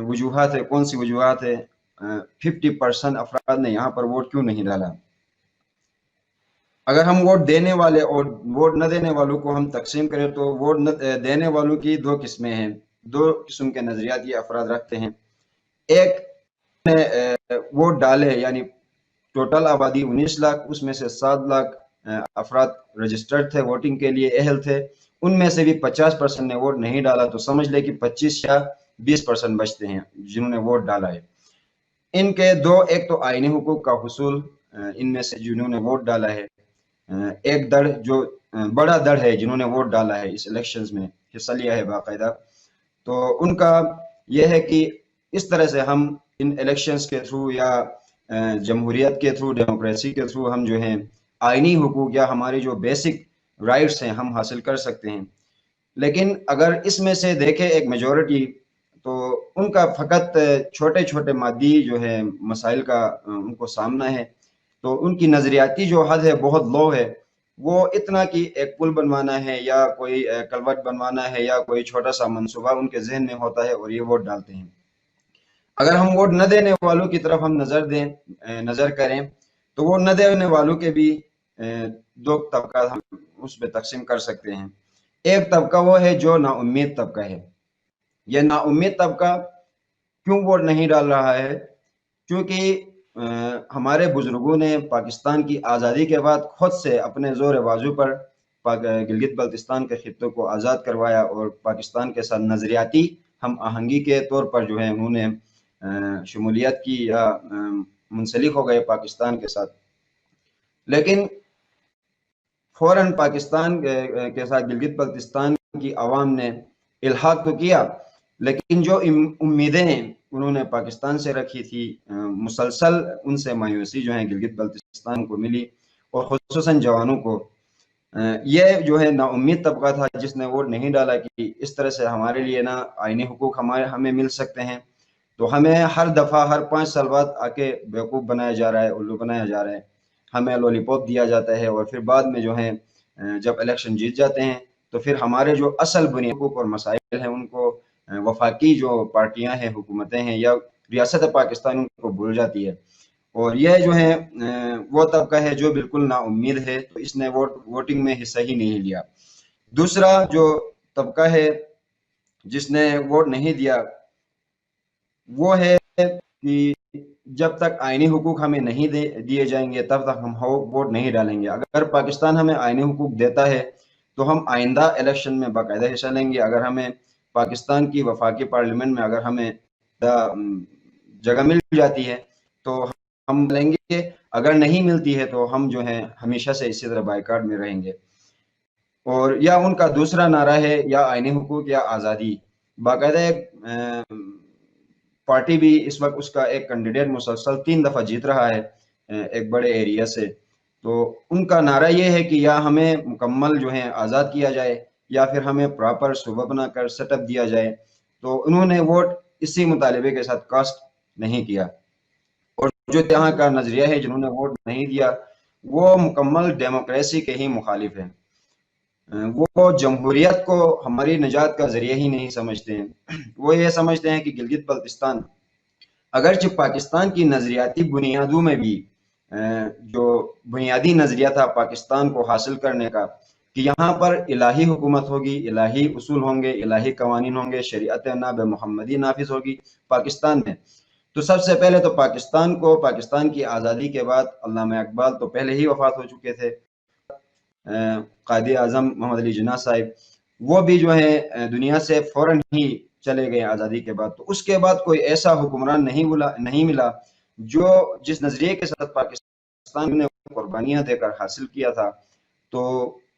वजूहात है, कौन सी वजूहात है? 50% अफराद ने यहाँ पर वोट क्यों नहीं डाला? अगर हम वोट देने वाले और वोट न देने वालों को हम तकसीम करें तो वोट न देने वालों की 2 किस्में हैं, 2 किस्म के नजरियात ये अफराद रखते हैं। एक ने वोट डाले, यानी टोटल आबादी 19 लाख, उसमें से 7 लाख अफराद रजिस्टर्ड थे, वोटिंग के लिए अहल थे, उनमें से भी 50% ने वोट नहीं डाला, तो समझ ले कि 25 या 20% बचते हैं जिन्होंने वोट डाला है। इनके 2, एक तो आईनी हुकूक का हुसूल, इनमें से जिन्होंने वोट डाला है, एक दड़ जो बड़ा दड़ है जिन्होंने वोट डाला है, इस इलेक्शंस में हिस्सा लिया है बाकायदा, तो उनका यह है कि इस तरह से हम इन इलेक्शंस के थ्रू या जमहूरियत के थ्रू, डेमोक्रेसी के थ्रू हम जो है आईनी हुकूक या हमारी जो बेसिक राइट्स हैं हम हासिल कर सकते हैं। लेकिन अगर इसमें से देखें एक मेजॉरिटी, तो उनका फ़कत छोटे छोटे मादी जो है मसाइल का उनको सामना है, तो उनकी नज़रियाती जो हद है बहुत लो है। वो इतना कि एक पुल बनवाना है या कोई कलवट बनवाना है या कोई छोटा सा मंसूबा उनके जहन में होता है और ये वोट डालते हैं। अगर हम वोट न देने वालों की तरफ हम नज़र करें तो वो न देने वालों के भी 2 तबका हम उस पर तकसीम कर सकते हैं। एक तबका वो है जो नाउम्मीद तबका है। यह नाउम्मीद तबका क्यों वोट नहीं डाल रहा है? क्योंकि हमारे बुजुर्गों ने पाकिस्तान की आज़ादी के बाद खुद से अपने ज़ोर बाजू पर गिलगित बल्तिस्तान के खित्ते को आज़ाद करवाया और पाकिस्तान के साथ नज़रियाती हम आहंगी के तौर पर जो है उन्होंने शमूलियत की या मुंसलिक हो गए पाकिस्तान के साथ। लेकिन फौरन पाकिस्तान के साथ गिलगित बल्तिस्तान की आवाम ने इल्हाक तो किया, लेकिन जो उम्मीदें उन्होंने पाकिस्तान से रखी थी, मुसलसल उनसे मायूसी जो है गिलगित बल्तिस्तान को मिली और खुसूसन जवानों को। ये जो है नाउम्मीद तबका था जिसने वोट नहीं डाला कि इस तरह से हमारे लिए ना आईनी हुकूक हमें मिल सकते हैं। तो हमें हर दफ़ा हर 5 साल बाद आके बेवकूफ़ बनाया जा रहा है, उल्लू बनाया जा रहा है, हमें लॉलीपॉप दिया जाता है और फिर बाद में जो है जब इलेक्शन जीत जाते हैं तो फिर हमारे जो असल बुनियादी हुकूक और मसाइल हैं उनको वफाकी जो पार्टियां हैं, हुकूमतें हैं या रियासत पाकिस्तान उनको भूल जाती है। और यह जो है वो तबका है जो बिल्कुल नाउम्मीद है, तो इसने वोटिंग में हिस्सा ही नहीं लिया। दूसरा जो तबका है जिसने वोट नहीं दिया वो है कि जब तक आईनी हुकूक हमें नहीं दिए जाएंगे तब तक हम वोट नहीं डालेंगे। अगर पाकिस्तान हमें आईनी हुकूक देता है तो हम आइंदा इलेक्शन में बाकायदा हिस्सा लेंगे। अगर हमें पाकिस्तान की वफाकी पार्लियामेंट में अगर हमें जगह मिल जाती है तो हम लेंगे, अगर नहीं मिलती है तो हम जो है हमेशा से इसी तरह बाइकाट में रहेंगे। और या उनका दूसरा नारा है या आईनी हुकूक या आज़ादी। बाकायदा एक पार्टी भी इस वक्त उसका एक कैंडिडेट मुसलसल 3 दफ़ा जीत रहा है एक बड़े एरिया से, तो उनका नारा ये है कि या हमें मुकम्मल जो है आज़ाद किया जाए या फिर हमें प्रॉपर सूबा बनाकर सेटअप दिया जाए। तो उन्होंने वोट इसी मुतालिबे के साथ कास्ट नहीं किया। और जो यहाँ का नजरिया है जिन्होंने वोट नहीं दिया वो मुकम्मल डेमोक्रेसी के ही मुखालिफ है। वो जमहूरियत को हमारी निजात का जरिया ही नहीं समझते हैं। वो ये समझते हैं कि गिलगित बल्तिस्तान अगरचे पाकिस्तान की नजरियाती बुनियादों में भी जो बुनियादी नजरिया था पाकिस्तान को हासिल करने का कि यहाँ पर इलाही हुकूमत होगी, इलाही उसूल होंगे, इलाही कवानीन होंगे, शरीयत नाब मोहम्मदी नाफिज होगी पाकिस्तान में। तो सबसे पहले तो पाकिस्तान को, पाकिस्तान की आज़ादी के बाद अल्लामा इकबाल तो पहले ही वफात हो चुके थे, कायदे आज़म मोहम्मद अली जिन्ना साहिब वो भी जो है दुनिया से फौरन ही चले गए आज़ादी के बाद। तो उसके बाद कोई ऐसा हुक्मरान नहीं मिला जो जिस नजरिए के साथ पाकिस्तान ने कुर्बानियां देकर हासिल किया था, तो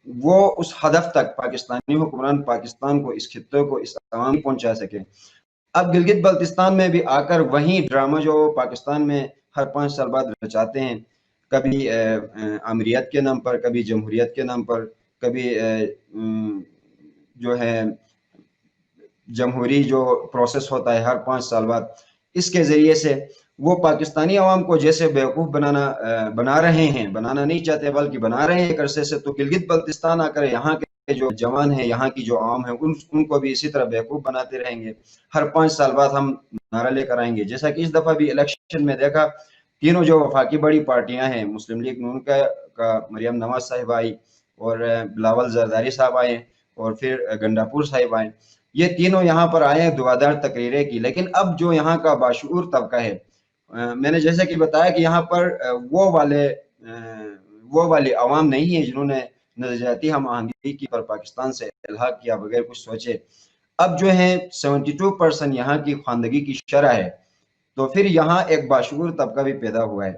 वो उस हदफ तक पाकिस्तानी हुक्मरान पाकिस्तान को, इस खित्ते को, इस अवाम पहुंचा सके। अब गिलगित बल्तिस्तान में भी आकर वही ड्रामा जो पाकिस्तान में हर 5 साल बाद रचाते हैं, कभी अमीरियत के नाम पर, कभी जमहूरियत के नाम पर, कभी जो है जमहूरी जो प्रोसेस होता है हर 5 साल बाद, इसके ज़रिए से वो पाकिस्तानी अवाम को जैसे बेवकूफ़ बना रहे हैं, बनाना नहीं चाहते बल्कि बना रहे हैं एक अरसे से, तो गिलगित बल्तिस्तान आकर यहाँ के जो जवान हैं, यहाँ की जो आवाम है, उनको भी इसी तरह बेवकूफ़ बनाते रहेंगे। हर 5 साल बाद हम नारा लेकर आएंगे, जैसा कि इस दफ़ा भी इलेक्शन में देखा, तीनों जो वफाकी बड़ी पार्टियां हैं, मुस्लिम लीग नून का मरियम नवाज साहिब आई, और बिलावल जरदारी साहब आए, और फिर गंडापुर साहिब आए, ये तीनों यहाँ पर आए दुआदार तकरीरें की। लेकिन अब जो यहाँ का बाशऊर तबका है, मैंने जैसे कि बताया कि यहाँ पर वो वाली आवाम नहीं है जिन्होंने नजरियाती हम आहंगी की पर पाकिस्तान से इल्हाक किया बगैर कुछ सोचे। अब जो है 72% यहाँ की ख्वानदगी की शरह है, तो फिर यहाँ एक बाशऊर तबका भी पैदा हुआ है।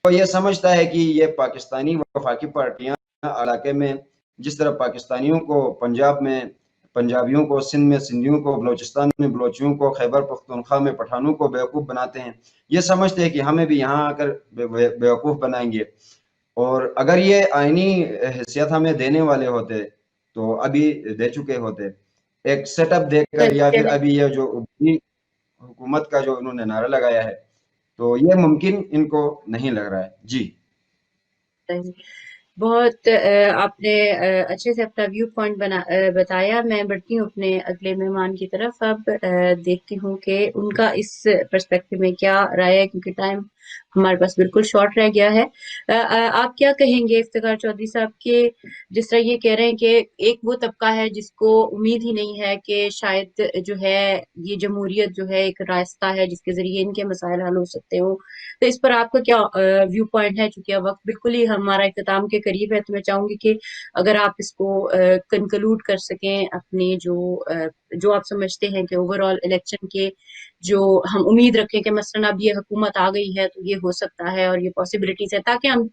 तो ये समझता है कि ये पाकिस्तानी वफाकी पार्टियां इलाके में, जिस तरह पाकिस्तानियों को पंजाब में पंजाबियों को, सिंध में सिंधियों को, बलोचिस्तान में बलोचियों को, खैबर पख्तूनख्वा में पठानों को बेवकूफ़ बनाते हैं, ये समझते हैं कि हमें भी यहाँ आकर बेवकूफ़ बनाएंगे। और अगर ये आईनी हैसियत हमें देने वाले होते तो अभी दे चुके होते, एक सेटअप देकर, या फिर अभी ये जो हुकूमत का जो उन्होंने नारा लगाया है, तो ये मुमकिन इनको नहीं लग रहा है। जी बहुत आपने अच्छे से अपना व्यू पॉइंट बताया। मैं बढ़ती हूँ अपने अगले मेहमान की तरफ। अब देखती हूँ कि उनका इस पर्सपेक्टिव में क्या राय है, क्योंकि टाइम हमारे पास बिल्कुल शॉर्ट रह गया है। आप क्या कहेंगे इफ्तिखार चौधरी साहब के, जिस तरह ये कह रहे हैं कि एक वो तबका है जिसको उम्मीद ही नहीं है कि शायद जो है ये जमहूरियत जो है एक रास्ता है जिसके जरिए इनके मसाइल हल हो सकते हो, तो इस पर आपका क्या व्यू पॉइंट है? चूंकि अब वक्त बिल्कुल ही हमारा इख्तिताम के करीब है, तो मैं चाहूंगी कि अगर आप इसको कंक्लूड कर सकें अपने जो आप समझते हैं कि ओवरऑल इलेक्शन के जो हम उम्मीद रखें कि मसलन अब ये हुकूमत आ गई है तो ये हो सकता है और ये पॉसिबिलिटीज है, ताकि हम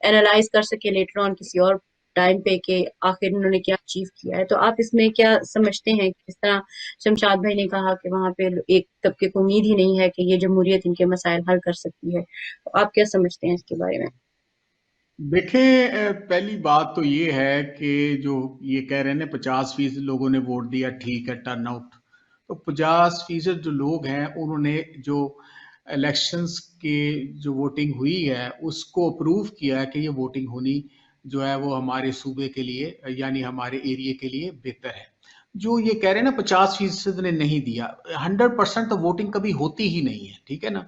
एनालाइज कर सके लेटर ऑन किसी और टाइम पे कि आखिर उन्होंने क्या अचीव किया है। तो आप इसमें क्या समझते हैं? किस तरह शमशाद भाई ने कहा कि वहां पे एक तबके को उम्मीद ही नहीं है कि ये जमहूरियत इनके मसाइल हल कर सकती है, तो आप क्या समझते हैं इसके बारे में? देखें, पहली बात तो ये है कि जो ये कह रहे हैं 50% लोगों ने वोट दिया, ठीक है, टर्न आउट, तो 50% जो लोग हैं उन्होंने जो इलेक्शंस की जो वोटिंग हुई है उसको अप्रूव किया है कि ये वोटिंग होनी जो है वो हमारे सूबे के लिए यानी हमारे एरिया के लिए बेहतर है। जो ये कह रहे हैं ना 50% ने नहीं दिया, 100% तो वोटिंग कभी होती ही नहीं है, ठीक है ना।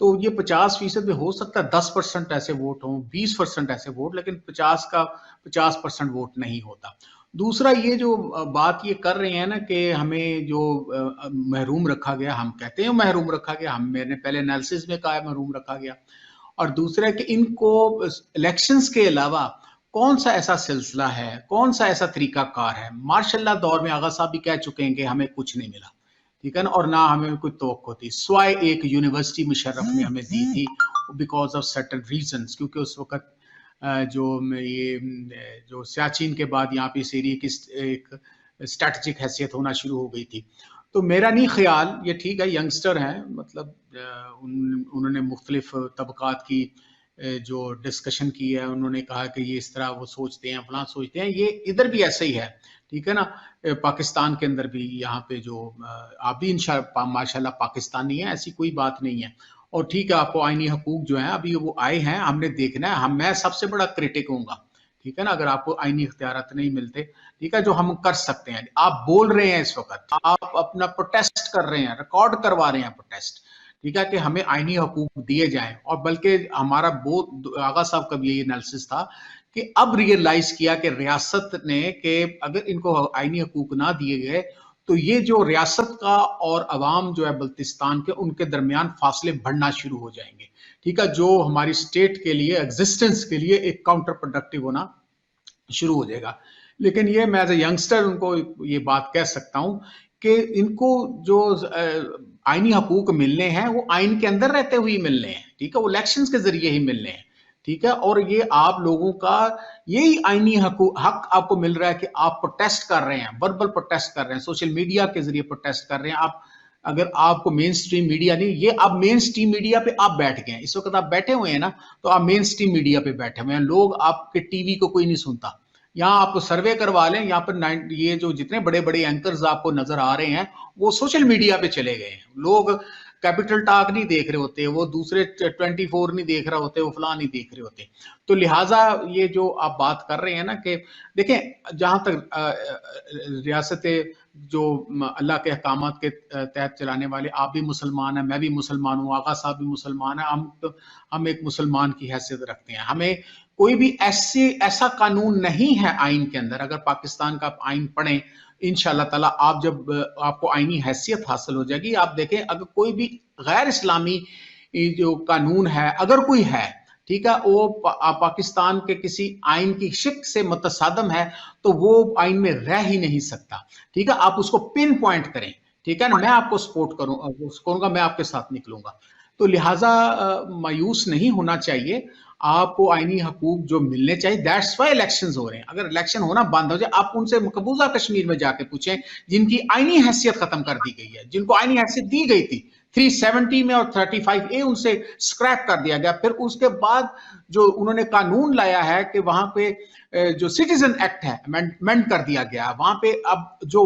तो ये 50% में हो सकता है 10% ऐसे वोट हों, 20% ऐसे वोट, लेकिन 50% वोट नहीं होता। दूसरा, ये जो बात ये कर रहे हैं ना कि हमें जो महरूम रखा गया, हम कहते हैं महरूम रखा गया, मैंने पहले एनालिसिस में कहा महरूम रखा गया। और दूसरा कि इनको इलेक्शंस के अलावा कौन सा ऐसा सिलसिला है, कौन सा ऐसा तरीकाकार है। मार्शल दौर में आगा साहब भी कह चुके हैं कि हमें कुछ नहीं मिला, ठीक है ना, और ना हमें कोई तवक्को थी, स्वाय एक यूनिवर्सिटी मुशर्रफ ने हमें दी थी बिकॉज ऑफ सर्टेन रीजंस, क्योंकि उस वक्त जो सियाचिन के बाद यहाँ पे इस एरिया की एक स्ट्रैटेजिक हैसियत होना शुरू हो गई थी। तो मेरा नहीं ख्याल, ये ठीक है यंगस्टर हैं, मतलब उन्होंने मुख्तलिफ तबकात की जो डिस्कशन की है, उन्होंने कहा कि ये इस तरह वो सोचते हैं, फलां सोचते हैं, ये इधर भी ऐसा ही है, ठीक है ना। पाकिस्तान के अंदर भी यहाँ पे जो आप भी इंशाल्लाह माशाल्लाह पाकिस्तानी है, ऐसी कोई बात नहीं है। और ठीक है, आपको आईनी हकूक जो है अभी वो आए हैं, हमने देखना है, मैं सबसे बड़ा क्रिटिक हूँगा, ठीक है ना, अगर आपको आईनी इख्तियारात नहीं मिलते, ठीक है, जो हम कर सकते हैं। आप बोल रहे हैं इस वक्त, आप अपना प्रोटेस्ट कर रहे हैं, रिकॉर्ड करवा रहे हैं प्रोटेस्ट, ठीक है, कि हमें आईनी हकूक दिए जाएं। और बल्कि हमारा बहुत आगा साहब का भी यही एनालिसिस था कि अब रियलाइज किया कि रियासत ने कि अगर इनको आईनी हकूक ना दिए गए तो ये जो रियासत का और अवाम जो है बल्तिस्तान के, उनके दरमियान फासले बढ़ना शुरू हो जाएंगे, ठीक है, जो हमारी स्टेट के लिए, एग्जिस्टेंस के लिए एक काउंटर प्रोडक्टिव होना शुरू हो जाएगा। लेकिन ये मैं एज ए यंगस्टर उनको ये बात कह सकता हूं कि इनको जो आईनी हकूक मिलने हैं वो आइन के अंदर रहते हुए मिलने हैं, ठीक है, वो इलेक्शंस के जरिए ही मिलने हैं, ठीक है। और ये आप लोगों का यही आईनी हक आपको मिल रहा है कि आप प्रोटेस्ट कर रहे हैं, वर्बल प्रोटेस्ट कर रहे हैं, सोशल मीडिया के जरिए प्रोटेस्ट कर रहे हैं। आप अगर आपको मेन स्ट्रीम मीडिया नहीं, ये आप मेन स्ट्रीम मीडिया पे आप बैठ गए हैं, इस वक्त आप बैठे हुए हैं ना, तो आप मेन स्ट्रीम मीडिया पे बैठे हुए हैं, लोग आपके टीवी को कोई नहीं सुनता, यहाँ आप सर्वे करवा लें, यहाँ पर ये जो जितने बड़े बड़े एंकर्स आपको नजर आ रहे हैं वो सोशल मीडिया पे चले गए हैं। लोग कैपिटल टॉक नहीं देख रहे होते, वो दूसरे 24 नहीं देख रहे होते, वो फलां नहीं देख रहे होते। तो लिहाजा ये जो आप बात कर रहे हैं ना कि देखें, जहां तक रियासत जो अल्लाह के अहकामात के तहत चलाने वाले, आप भी मुसलमान हैं, मैं भी मुसलमान हूँ, आका साहब भी मुसलमान है, हम एक मुसलमान की हैसियत रखते हैं। हमें कोई भी ऐसा कानून नहीं है आइन के अंदर। अगर पाकिस्तान का आप आइन पढ़ें, इंशाअल्लाह ताला आप जब आपको आइनी हैसियत हासिल हो जाएगी, आप देखें अगर कोई भी गैर इस्लामी जो कानून है, अगर कोई है, ठीक है, वो पाकिस्तान के किसी आइन की शिक से मुतसादम है तो वो आइन में रह ही नहीं सकता। ठीक है, आप उसको पिन पॉइंट करें, ठीक है ना, मैं आपको सपोर्ट करूंगा, मैं आपके साथ निकलूंगा। तो लिहाजा मायूस नहीं होना चाहिए, आपको आईनी हकूक जो मिलने चाहिए। दैट्स वाई इलेक्शंस हो रहे हैं। अगर इलेक्शन होना बंद हो जाए, आप उनसे मकबूजा कश्मीर में जाके पूछें जिनकी आईनी हैसियत खत्म कर दी गई है, जिनको आईनी हैसियत दी गई थी 370 में और 35A उनसे स्क्रैप कर दिया गया। फिर उसके बाद जो उन्होंने कानून लाया है कि वहां पे जो सिटीजन एक्ट है अमेंडमेंट कर दिया गया, वहां पे अब जो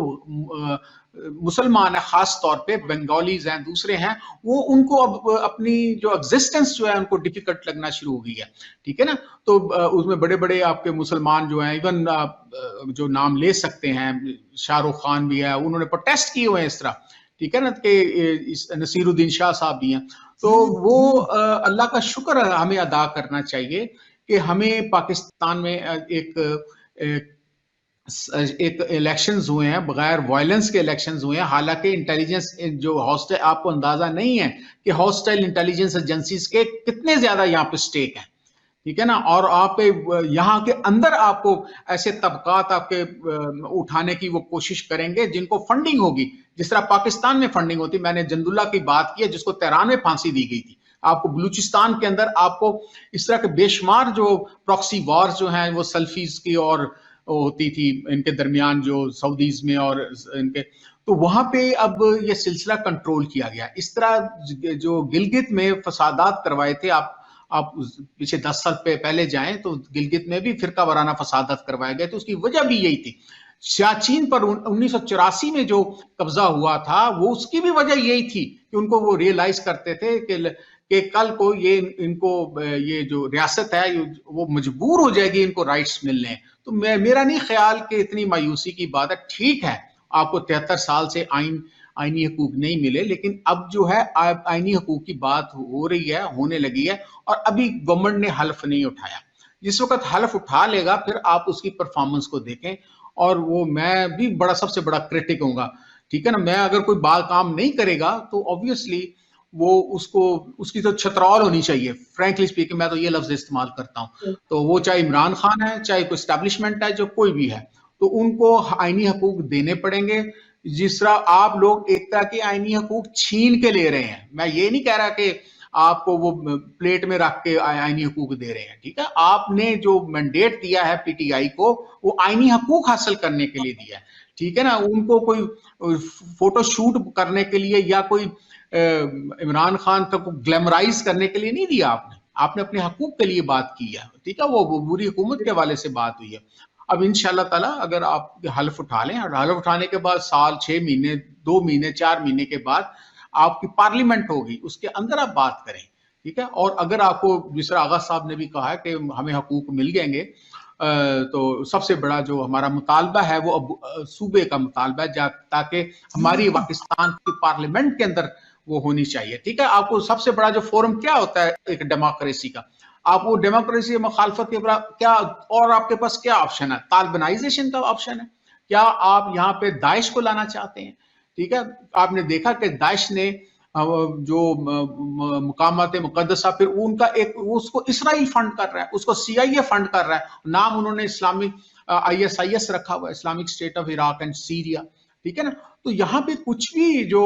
मुसलमान है, खास तौर पे बंगालीज हैं, दूसरे हैं, वो उनको अब अपनी जो एग्जिस्टेंस जो है उनको डिफिकल्ट लगना शुरू हो गई है। ठीक है ना, तो उसमें बड़े बड़े आपके मुसलमान जो हैं, इवन जो नाम ले सकते हैं, शाहरुख खान भी है, उन्होंने प्रोटेस्ट किए हुए हैं इस तरह, ठीक है ना, कि नसीरुद्दीन शाह साहब भी हैं। तो वो अल्लाह का शुक्र हमें अदा करना चाहिए कि हमें पाकिस्तान में एक इलेक्शंस हुए हैं, बगैर वायलेंस के इलेक्शंस हुए हैं। हालांकि इंटेलिजेंस जो हॉस्टाइल, आपको अंदाजा नहीं है कि हॉस्टाइल इंटेलिजेंस एजेंसीज के कितने ज्यादा यहाँ पे स्टेक हैं, ठीक है ना। और आप यहाँ के अंदर आपको ऐसे तबकात आपके उठाने की वो कोशिश करेंगे जिनको फंडिंग होगी, जिस तरह पाकिस्तान में फंडिंग होती। मैंने जंदुल्ला की बात की है, जिसको तेहरान में फांसी दी गई थी। आपको बलूचिस्तान के अंदर आपको इस तरह के बेशुमार जो प्रॉक्सी वॉर्स जो हैं, वो सल्फीज की और होती थी इनके दरमियान, जो सऊदीज में और इनके, तो वहां पे अब ये सिलसिला कंट्रोल किया गया। इस तरह जो गिलगित में फसादात करवाए थे, आप पीछे 10 साल पहले जाएं तो गिलगित में भी फिरका वाराना फसादात करवाए गए, तो उसकी वजह भी यही थी। सियाचिन पर 1984 में जो कब्जा हुआ था, वो उसकी भी वजह यही थी कि उनको वो रियलाइज करते थे कि कल को ये इनको ये जो रियासत है वो मजबूर हो जाएगी इनको राइट्स मिलने। तो मेरा नहीं ख्याल कि इतनी मायूसी की बात है। ठीक है, आपको 73 साल से आईनी हकूक नहीं मिले, लेकिन अब जो है आईनी हकूक की बात हो रही है, होने लगी है, और अभी गवर्नमेंट ने हल्फ नहीं उठाया। जिस वक्त हल्फ उठा लेगा फिर आप उसकी परफॉर्मेंस को देखें। और वो मैं भी सबसे बड़ा क्रिटिक हूँगा, ठीक है ना। मैं अगर कोई बात काम नहीं करेगा तो ऑब्वियसली वो उसकी तो छतरौल होनी चाहिए। फ्रैंकली स्पीकिंग, मैं तो ये लफ्ज इस्तेमाल करता हूँ। तो वो चाहे इमरान खान है, चाहे कोई एस्टेब्लिशमेंट है, जो कोई भी है, तो उनको आईनी हकूक देने पड़ेंगे। जिस तरह आप लोग एक तरह के आईनी हकूक छीन के ले रहे हैं, मैं ये नहीं कह रहा कि आपको वो प्लेट में रख के आईनी हकूक दे रहे हैं, ठीक है। आपने जो मैंडेट दिया है पीटीआई को, वो आईनी हकूक हासिल करने के लिए दिया है, ठीक है ना। उनको कोई फोटो शूट करने के लिए या कोई इमरान खान तक ग्लैमराइज करने के लिए नहीं दिया। आपने अपने हकूक के लिए बात की है, ठीक है। वो बुरी हुकूमत के हवाले से बात हुई है। अब इंशाल्लाह ताला अगर आप हल्फ उठा लें, और हल्फ उठाने के बाद साल, 6 महीने, 2 महीने, 4 महीने के बाद आपकी पार्लियामेंट होगी, उसके अंदर आप बात करें, ठीक है। और अगर आपको, जिस तरह आगा साहब ने भी कहा है कि हमें हकूक मिल जाएंगे, तो सबसे बड़ा जो हमारा मुतालबा है वो अब सूबे का मुतालबा है, ताकि हमारी पाकिस्तान की पार्लियामेंट के अंदर वो होनी चाहिए, ठीक है। आपको सबसे बड़ा जो फोरम क्या होता है एक डेमोक्रेसी का, आप वो डेमोक्रेसी मुखालफत के क्या, और आपके पास क्या ऑप्शन है? तालिबानाइजेशन का ऑप्शन है। क्या आप यहाँ पे दाइश को लाना चाहते हैं? ठीक है, आपने देखा कि दाइश ने जो मुकामात मुकद्दसा, फिर उनका एक उसको इसराइल फंड कर रहा है, उसको CIA फंड कर रहा है। नाम उन्होंने इस्लामिक ISIS रखा हुआ है, Islamic state of Iraq and Syria, ठीक है ना। तो यहाँ पे कुछ भी जो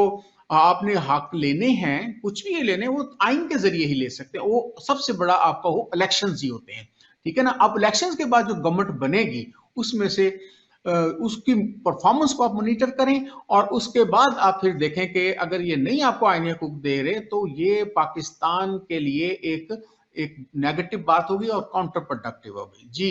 आपने हक लेने हैं, कुछ भी ये लेने, वो आइन के जरिए ही ले सकते हैं। वो सबसे बड़ा आपका वो इलेक्शंस ही होते हैं, ठीक है ना। अब इलेक्शंस के बाद जो गवर्नमेंट बनेगी, उसमें से उसकी परफॉर्मेंस को आप मॉनिटर करें, और उसके बाद आप फिर देखें कि अगर ये नहीं आपको आईनी हकूक दे रहे, तो ये पाकिस्तान के लिए एक नेगेटिव बात होगी और काउंटर प्रोडक्टिव होगी। जी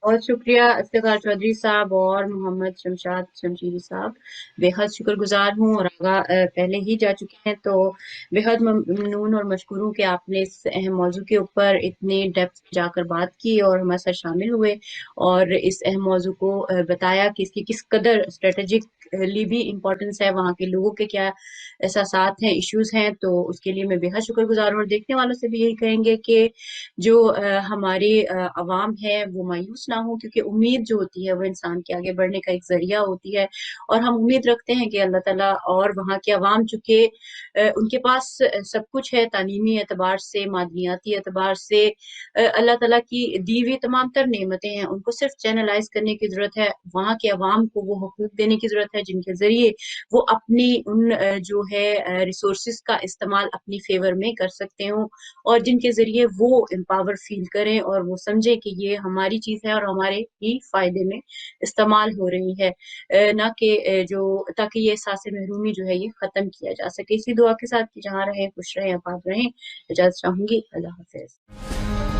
बहुत शुक्रिया इफ्तिखार चौधरी साहब और मोहम्मद शमशाद शमशीरी साहब, बेहद शुक्रगुजार हूँ। और आगा पहले ही जा चुके हैं, तो बेहद ममनून और मशकूर हूँ कि आपने इस अहम मौजू के ऊपर इतने डेप्थ जाकर बात की और हमारे साथ शामिल हुए और इस अहम मौजू को बताया कि इसकी किस कदर स्ट्रेटेजिकली भी इम्पोर्टेंस है, वहाँ के लोगों के क्या एहसासात हैं, इश्यूज हैं। तो उसके लिए मैं बेहद शुक्रगुजार हूँ। और देखने वालों से भी यही कहेंगे कि जो हमारे अवाम है वो मायूस ना हो, क्योंकि उम्मीद जो होती है वो इंसान के आगे बढ़ने का एक जरिया होती है। और हम उम्मीद रखते हैं कि अल्लाह ताला और वहाँ के अवाम, चूंकि उनके पास सब कुछ है, तालीमी एतबार से, मादनियाती एतबार से, अल्लाह ताला की दी हुई तमाम तर नेमतें हैं, उनको सिर्फ चैनलाइज करने की जरूरत है। वहाँ के अवाम को वो हकूक देने की जरूरत है जिनके जरिए वो अपनी उन जो है रिसोर्सेज का इस्तेमाल अपनी फेवर में कर सकते हो, और जिनके जरिए वो एम्पावर फील करें और वो समझे कि ये हमारी चीज है और हमारे ही फायदे में इस्तेमाल हो रही है, ना कि जो, ताकि ये एहसास महरूमी जो है ये खत्म किया जा सके। इसी दुआ के साथ कि जहाँ रहें खुश रहें, आबाद रहें, इजाजत चाहूंगी। अल्लाह हाफिज।